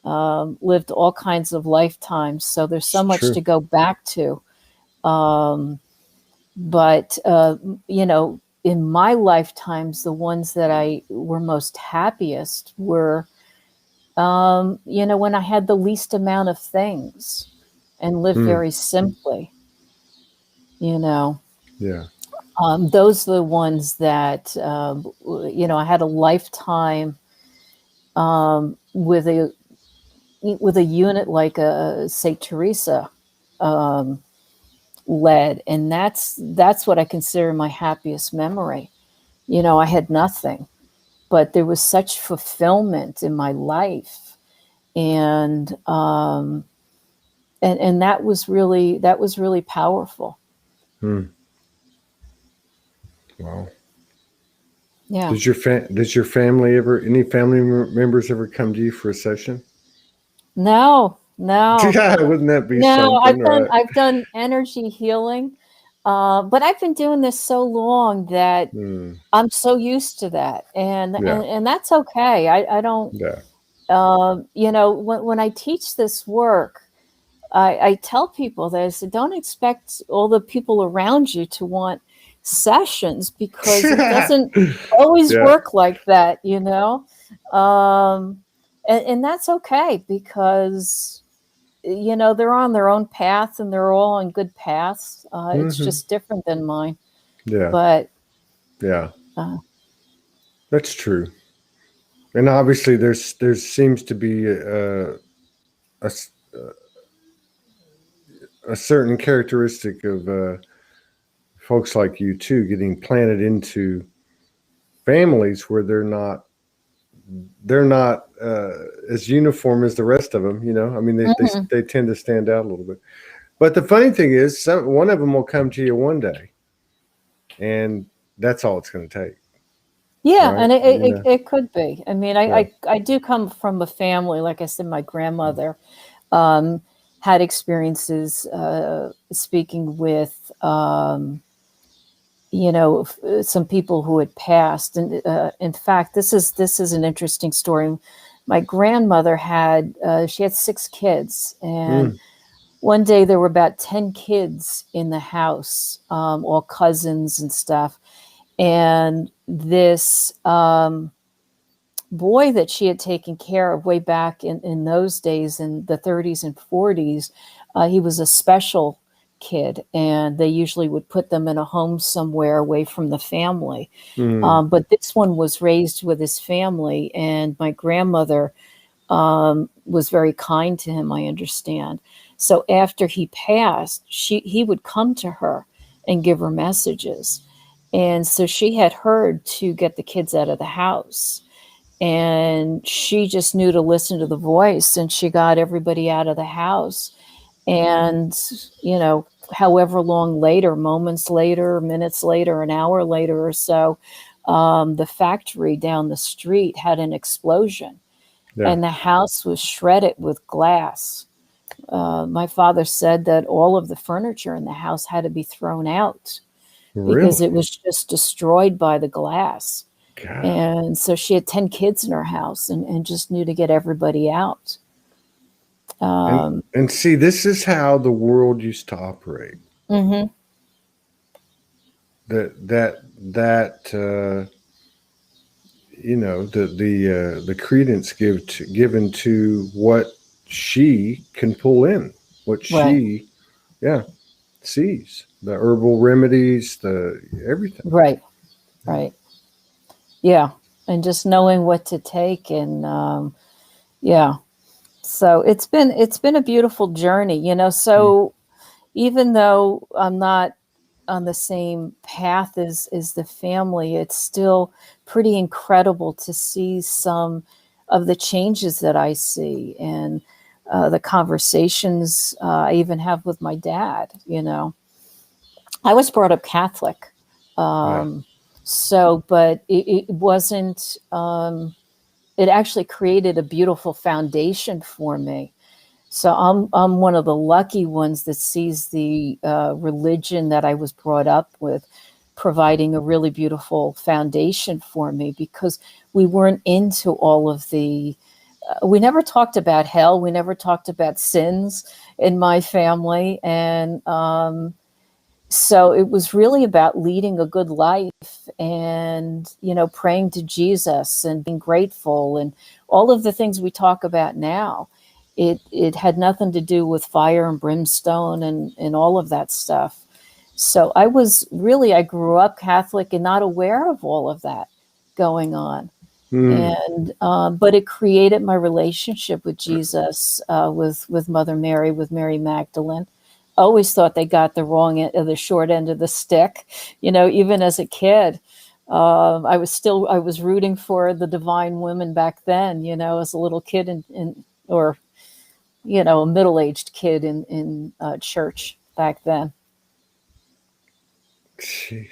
lived all kinds of lifetimes, so there's so it's much true. to go back to. But in my lifetimes, the ones that I were most happiest were when I had the least amount of things and lived Hmm. very simply. you know Yeah. Those are the ones that, I had a lifetime with a unit like a Saint Teresa um, led, and that's what I consider my happiest memory. I had nothing, but there was such fulfillment in my life, and that was really powerful. Hmm. Wow. Yeah. Does your family ever any family members ever come to you for a session? No, no. Yeah, wouldn't that be No, something, right? I've done energy healing, but I've been doing this so long that Hmm. I'm so used to that, and Yeah. and and that's okay. I don't, Yeah. when I teach this work, I tell people that I said, don't expect all the people around you to want sessions because it doesn't always Yeah. work like that. And that's okay because they're on their own path and they're all on good paths. It's Hmm. just different than mine. Yeah. But Yeah. uh, That's true. And obviously, there seems to be a, a certain characteristic of folks like you too getting planted into families where they're not as uniform as the rest of them. I mean, they, they mhm. they tend to stand out a little bit. But the funny thing is, one of them will come to you one day, and that's all it's going to take, Yeah, right? and it could be. I mean, Yeah. I do come from a family, like I said, my grandmother um, had experiences speaking with, some people who had passed. And in fact, this is an interesting story. My grandmother she had 6 kids, and one day there were about 10 kids in the house, all cousins and stuff. And this boy that she had taken care of way back in those days, in the 30s and 40s, he was a special kid, and they usually would put them in a home somewhere away from the family. But this one was raised with his family, and my grandmother was very kind to him, I understand. So after he passed, he would come to her and give her messages. And so she had heard to get the kids out of the house. And she just knew to listen to the voice, and she got everybody out of the house. And, however long later, moments later, minutes later, an hour later or so, the factory down the street had an explosion. Yeah. And the house was shredded with glass. My father said that all of the furniture in the house had to be thrown out because it was just destroyed by the glass. God. And so she had 10 kids in her house and just knew to get everybody out. And see, this is how the world used to operate. Mm-hmm. The credence given to what she can pull in, what she, sees, the herbal remedies, the everything. Right. Yeah. And just knowing what to take. And so it's been a beautiful journey, so even though I'm not on the same path as the family, it's still pretty incredible to see some of the changes that I see, and the conversations I even have with my dad. I was brought up Catholic. So, but it wasn't, it actually created a beautiful foundation for me. So I'm one of the lucky ones that sees the religion that I was brought up with providing a really beautiful foundation for me, because we weren't into all of the, we never talked about hell. We never talked about sins in my family. And, so it was really about leading a good life and, praying to Jesus and being grateful and all of the things we talk about now. It had nothing to do with fire and brimstone and all of that stuff. So I grew up Catholic and not aware of all of that going on. And, but it created my relationship with Jesus, with Mother Mary, with Mary Magdalene. Always thought they got the short end of the stick, even as a kid. I was rooting for the divine women back then, as a little kid or a middle-aged kid in church back then. Jeez.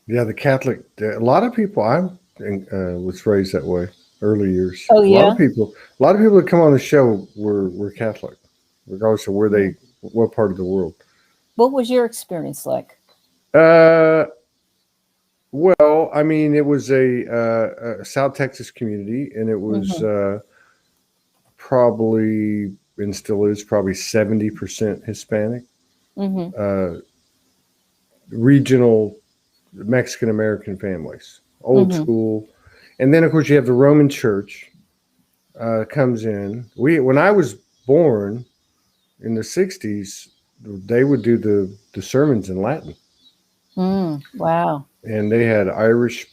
Yeah, the Catholic, a lot of people, I was raised that way early years. Oh, yeah? A lot of people that come on the show were Catholic, regardless of what part of the world. What was your experience like? Well, I mean, it was a South Texas community, and it was probably, and still is, probably 70% Hispanic. Regional Mexican-American families, old school. And then, of course, you have the Roman Church comes in. When I was born in the 60s, they would do the sermons in Latin. Wow. And they had Irish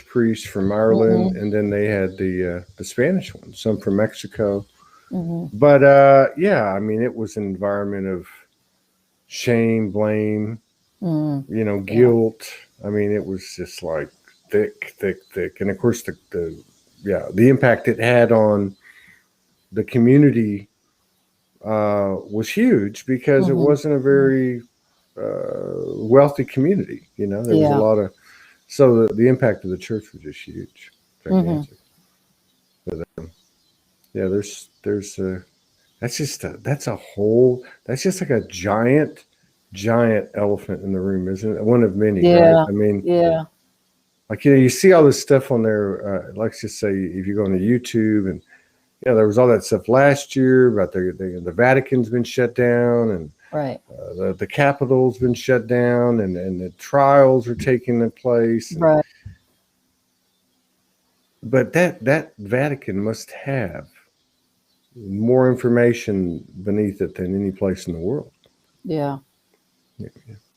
priests from Ireland, and then they had the Spanish ones, some from Mexico. But I mean, it was an environment of shame, blame, guilt. I mean, it was just like thick. And of course, the impact it had on the community was huge, because it wasn't a very wealthy community. There was a lot of, so the impact of the church was just huge, gigantic. But there's That's just that's just like a giant elephant in the room, isn't it? One of many, right? Yeah. I mean, Yeah. like, you see all this stuff on there. Let's just say if you go on to YouTube, and there was all that stuff last year about the Vatican's been shut down, and Right. the Capitol's been shut down, and the trials are taking place. Right. But that Vatican must have more information beneath it than any place in the world. Yeah.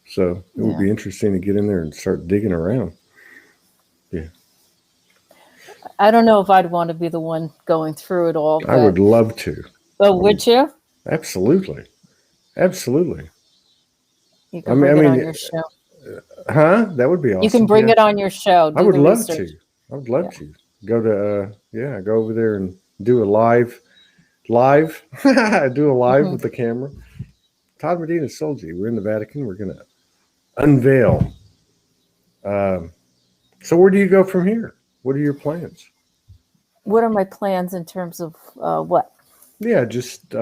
So it would be interesting to get in there and start digging around. Yeah. I don't know if I'd want to be the one going through it all. I would love to. Oh, would you? Absolutely. Absolutely. You can bring it on your show. Huh? That would be awesome. You can bring it on your show. I would love to. I would love to go to go over there and do a live do a live with the camera. Todd Medina, Soulogy. We're in the Vatican. We're gonna unveil. So where do you go from here? What are your plans? What are my plans in terms of what? Yeah, just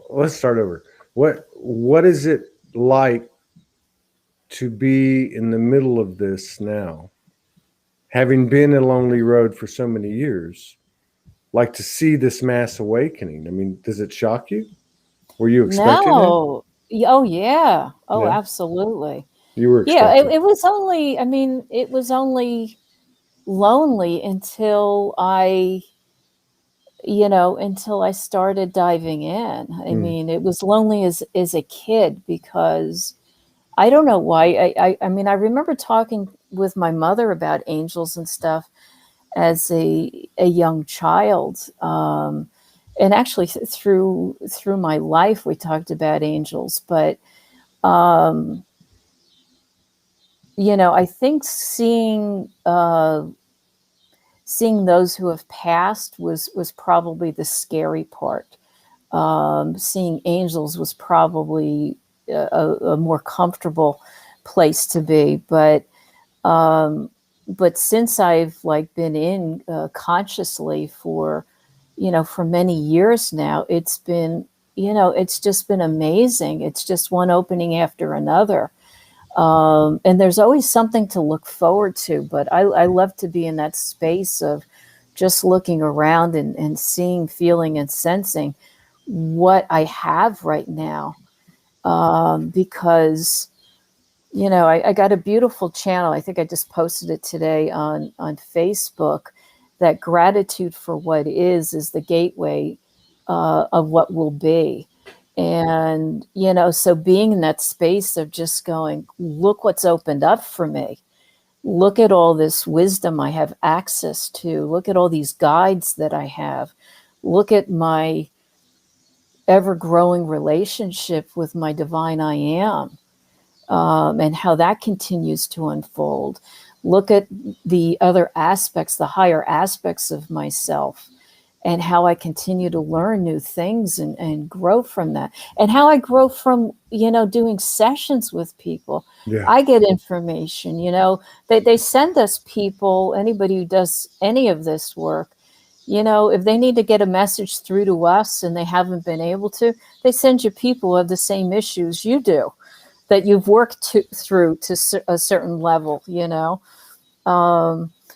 let's start over. What is it like to be in the middle of this now, having been a lonely road for so many years? Like, to see this mass awakening. I mean, does it shock you? Were you expecting No. Oh yeah. Oh, Yeah. absolutely. You were Yeah. expecting. It was only. I mean, it was only lonely until I started diving in. I mean, it was lonely as a kid because I don't know why. I mean, I remember talking with my mother about angels and stuff as a young child. And actually through my life, we talked about angels, but, I think seeing those who have passed was probably the scary part. Seeing angels was probably a more comfortable place to be. But since I've been in consciously for many years now, it's been, it's just been amazing. It's just one opening after another. And there's always something to look forward to, but I love to be in that space of just looking around and seeing, feeling, and sensing what I have right now. Because, I got a beautiful channel. I think I just posted it today on Facebook, that gratitude for what is the gateway of what will be. And, so being in that space of just going, look what's opened up for me. Look at all this wisdom I have access to. Look at all these guides that I have. Look at my ever-growing relationship with my divine I am, and how that continues to unfold. Look at the other aspects, the higher aspects of myself, and how I continue to learn new things and grow from that. And how I grow from, doing sessions with people. Yeah. I get information, they send us people, anybody who does any of this work, if they need to get a message through to us and they haven't been able to, they send you people who have the same issues you do, that you've worked through to a certain level,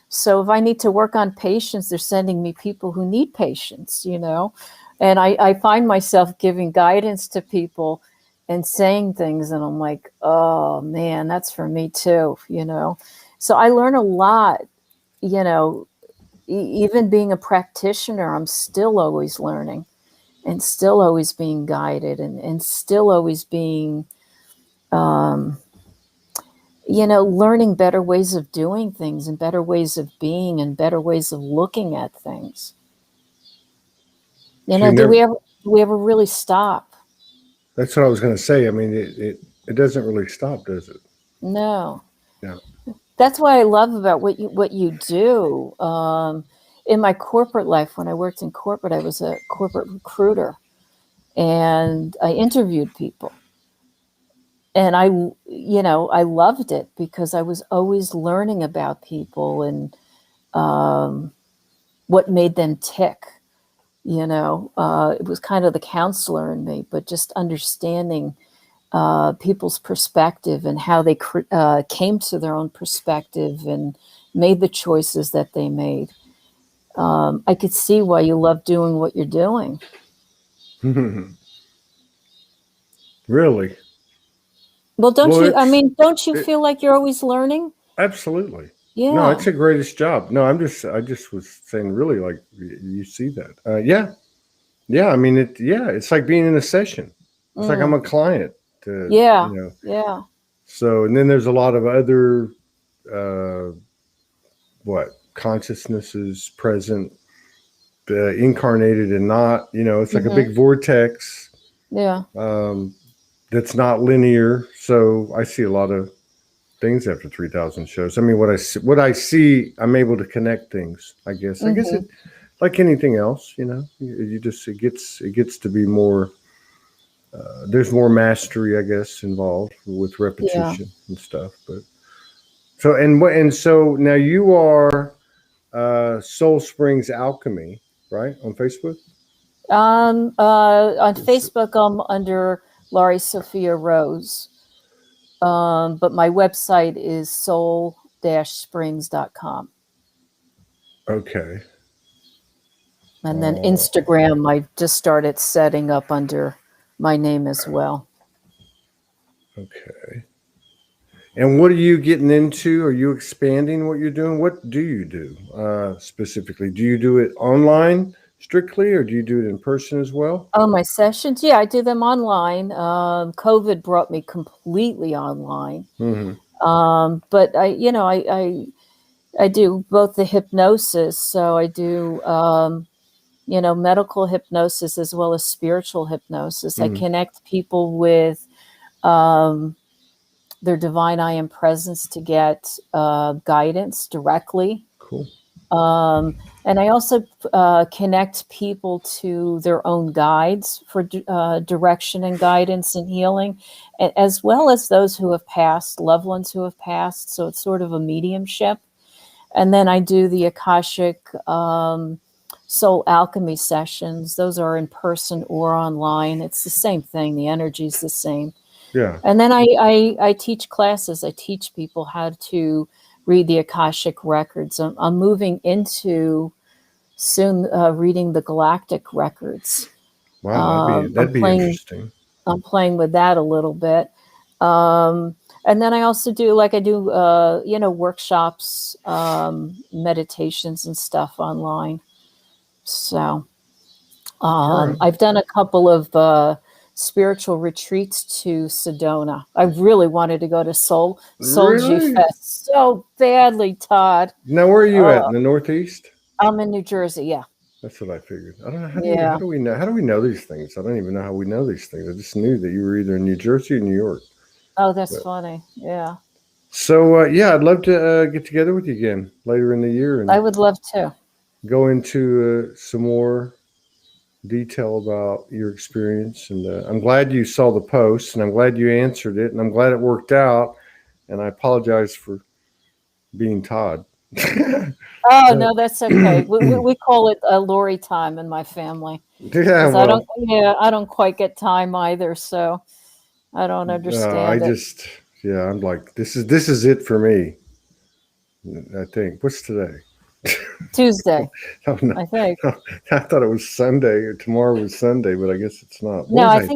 So if I need to work on patience, they're sending me people who need patience, and I find myself giving guidance to people and saying things, and I'm like, oh man, that's for me too, So I learn a lot, even being a practitioner, I'm still always learning and still always being guided and still always being, learning better ways of doing things and better ways of being and better ways of looking at things. Do we ever really stop? That's what I was going to say. I mean, it doesn't really stop, does it? No. Yeah. That's what I love about what you do. In my corporate life, when I worked in corporate, I was a corporate recruiter, and I interviewed people. And I loved it because I was always learning about people and what made them tick, It was kind of the counselor in me, but just understanding people's perspective and how they came to their own perspective and made the choices that they made. I could see why you love doing what you're doing. Really? Well, don't you feel like you're always learning? Absolutely. Yeah. No, it's the greatest job. No, I just was saying, really, like you see that. Yeah. I mean, it's like being in a session. It's like I'm a client. Yeah. Yeah. So, and then there's a lot of other, consciousnesses present, incarnated and not. It's like a big vortex. Yeah. That's not linear. So I see a lot of things after 3,000 shows. I mean, what I see, I'm able to connect things, I guess. I guess it, like anything else, you just, it gets to be more, there's more mastery, I guess, involved with repetition and stuff. But so now you are, Soul Springs Alchemy, right? On Facebook? On Facebook, I'm under Lauri-Sophia Rose. But my website is soul-springs.com. Okay. And then Instagram, I just started setting up under my name as well. Okay. And what are you getting into? Are you expanding what you're doing? What do you do specifically? Do you do it online strictly, or do you do it in person as well? Oh, my sessions? Yeah, I do them online. COVID brought me completely online. But I do both the hypnosis. So I do, medical hypnosis as well as spiritual hypnosis. I connect people with their divine I am presence to get guidance directly. Cool. And I also connect people to their own guides for direction and guidance and healing, as well as those who have passed, loved ones who have passed. So it's sort of a mediumship. And then I do the Akashic soul alchemy sessions. Those are in person or online. It's the same thing. The energy is the same. Yeah. And then I teach classes. I teach people how to read the Akashic records. I'm moving into soon reading the galactic records. Wow, that'd be interesting. I'm playing with that a little bit. And then I also do workshops, meditations and stuff online. So I've done a couple of spiritual retreats to Sedona. I really wanted to go to Soulogy Fest so badly, Todd. Now, where are you at? In the Northeast? I'm in New Jersey. Yeah. That's what I figured. I don't know. How do we know? How do we know these things? I don't even know how we know these things. I just knew that you were either in New Jersey or New York. Oh, that's funny. Yeah. So, I'd love to get together with you again later in the year. And I would love to go into some more detail about your experience. And I'm glad you saw the post, and I'm glad you answered it, and I'm glad it worked out. And I apologize for being Todd. Oh, no, that's okay. We call it a Lauri time in my family. Yeah, well, I don't quite get time either, so I don't understand I'm like, this is it for me. I think. What's today? Tuesday. Oh, no. I think. I thought it was Sunday, or tomorrow was Sunday, but I guess it's not. No, I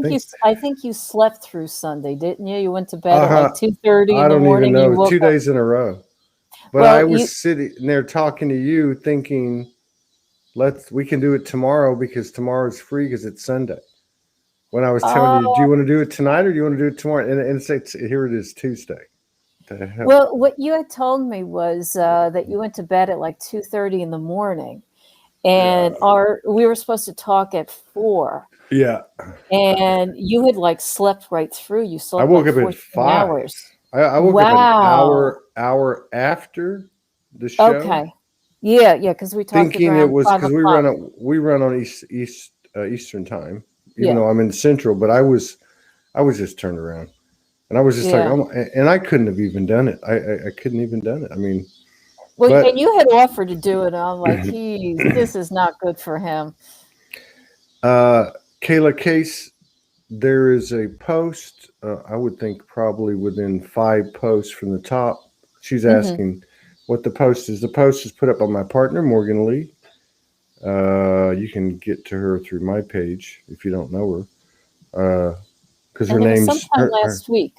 think you slept through Sunday, didn't you? You went to bed at like 2:30 in the morning. I don't even know. 2 days in a row. But I was sitting there talking to you, thinking, we can do it tomorrow because tomorrow's free because it's Sunday. When I was telling you, do you want to do it tonight or do you want to do it tomorrow? And here it is, Tuesday. Well, what you had told me was that you went to bed at like 2:30 in the morning, and we were supposed to talk at 4. Yeah. And you had like slept right through. You slept. I woke up at 5 hours. I woke up an hour after the show. Okay. Yeah, because we talked thinking it was because we run on Eastern time, even though I'm in Central. But I was just turned around, and I was just like, and I couldn't have even done it. I couldn't even done it. I mean, and you had offered to do it, and I'm like, this is not good for him. Kayla Case, there is a post, I would think probably within 5 posts from the top. She's Hmm. asking what the post is. The post is put up by my partner, Morgan Lee. You can get to her through my page if you don't know her. Because her And it was name's sometime her. last week.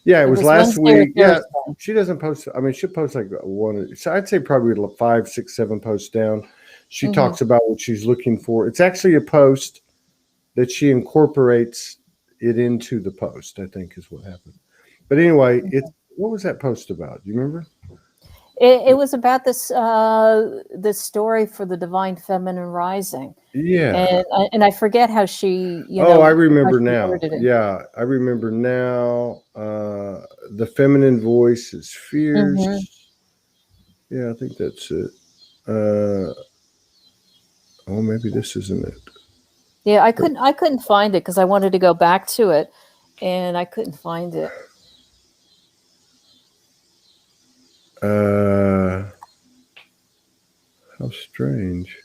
Yeah, it It was was last Wednesday or week. Yeah, Thursday. she doesn't post. I mean, she'll post like one. So I'd say probably 5, 6, 7 posts down. She Hmm. talks about what she's looking for. It's actually a post that she incorporates it into the post, I think is what happened. But anyway, what was that post about? Do you remember? It was about this story for the Divine Feminine Rising, Yeah. and I forget how she, Oh, I how remember she now. worded it. Yeah, I remember now. The feminine voice is Hmm. fierce. Yeah, I think that's it. Uh, oh, maybe this isn't it. Yeah, I couldn't find it because I wanted to go back to it, and I couldn't find it. Uh, how strange.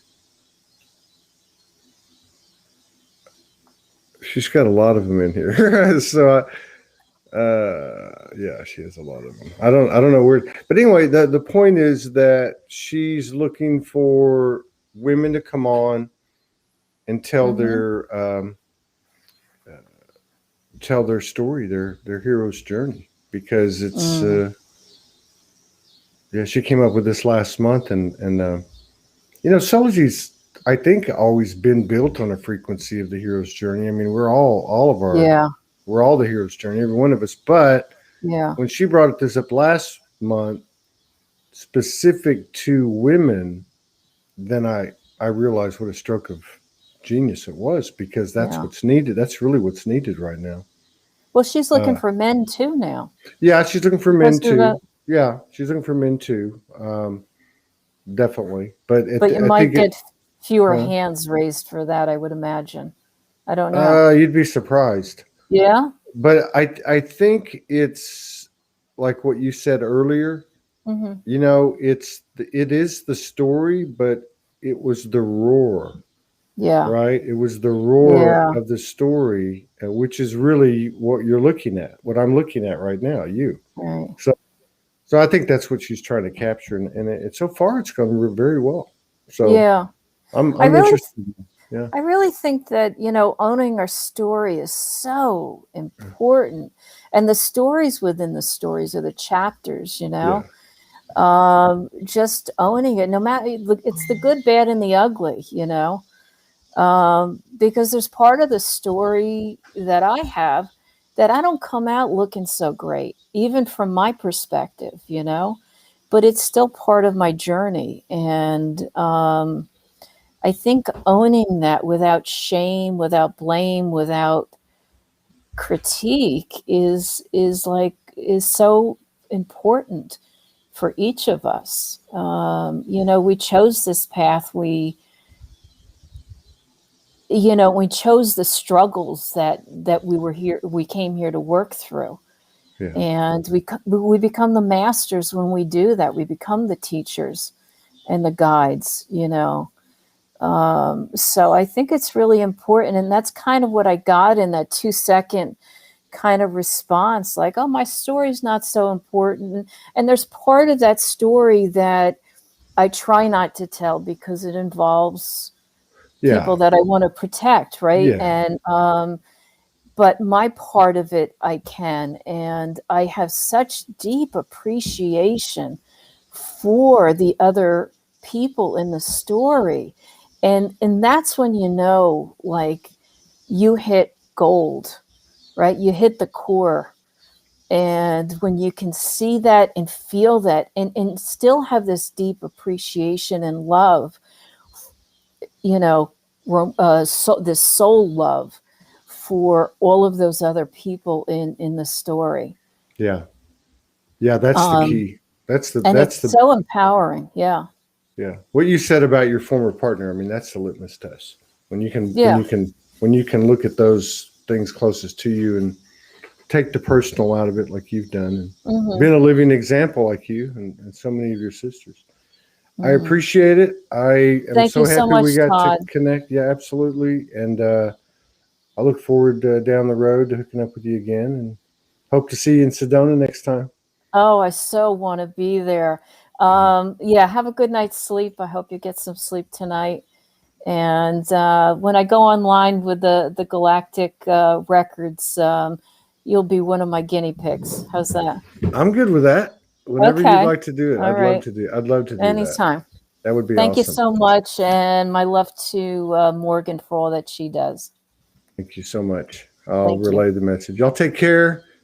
She's got a lot of them in here. So, yeah, she has a lot of them. I don't know where, but anyway, the point is that she's looking for women to come on and Hmm. uh, tell their story, their hero's journey, because it's Mm. yeah. She came up with this last month, and Soulogy's, I think, always been built on a frequency of the hero's journey. I mean, Yeah, we're all the hero's journey, every one of us. But yeah, when she brought this up last month, specific to women, then I realized what a stroke of genius it was, because that's yeah. what's needed. That's really what's needed right now. Well, she's looking Uh, for men too now yeah, she's looking for men because of that. too. Yeah, she's looking for men too. Definitely, but But you I might think it. get fewer Huh? hands raised for that, I would imagine. I don't know. You'd be surprised, Yeah. but I think it's like what you said earlier. Hmm. It is the story, but it was the roar, Yeah. right? It was the roar Yeah. of the story, which is really what you're looking at, what I'm looking at right now, you. Right. So, so I think that's what she's trying to capture, and so far it's gone very well. So Yeah. I I'm really interested. Yeah, I really think that, owning our story is so important. And the stories within the stories are the chapters, yeah, just owning it, no matter, it's the good, bad, and the ugly, because there's part of the story that I have that I don't come out looking so great, even from my perspective, but it's still part of my journey. And I think owning that without shame, without blame, without critique is so important for each of us. We chose this path. We chose the struggles that we came here to work through, yeah, and we become the masters when we do that. We become the teachers and the guides. So I think it's really important, and that's kind of what I got in that 2-second kind of response, like, oh, my story's not so important. And there's part of that story that I try not to tell because it involves yeah, people that I want to protect, right? yeah, And but my part of it I can, and I have such deep appreciation for the other people in the story. And that's when like, you hit gold, right? You hit the core. And when you can see that and feel that, and still have this deep appreciation and love, you know, this soul love for all of those other people in the story. yeah, yeah. That's the Um, key. That's the and that's it's the so empowering. Yeah. Yeah. What you said about your former partner, I mean, that's the litmus test. When you can when Yeah. you can when you can look at those things closest to you and take the personal out of it, like you've done, and Hmm. been a living example like you and so many of your sisters. I appreciate it. I am Thank so you so happy we much, got Todd. to connect. Yeah, absolutely. And I look forward down the road to hooking up with you again, and hope to see you in Sedona next time. Oh, I so want to be there. Yeah, have a good night's sleep. I hope you get some sleep tonight. And when I go online with the Galactic records, you'll be one of my guinea pigs. How's that? I'm good with that. Whenever you'd Okay. like to do it, All right. I'd love to do that. Anytime. That would be Thank you awesome. so much. And my love to Morgan for all that she does. Thank you so much. I'll Thank you. relay the message. Y'all take care.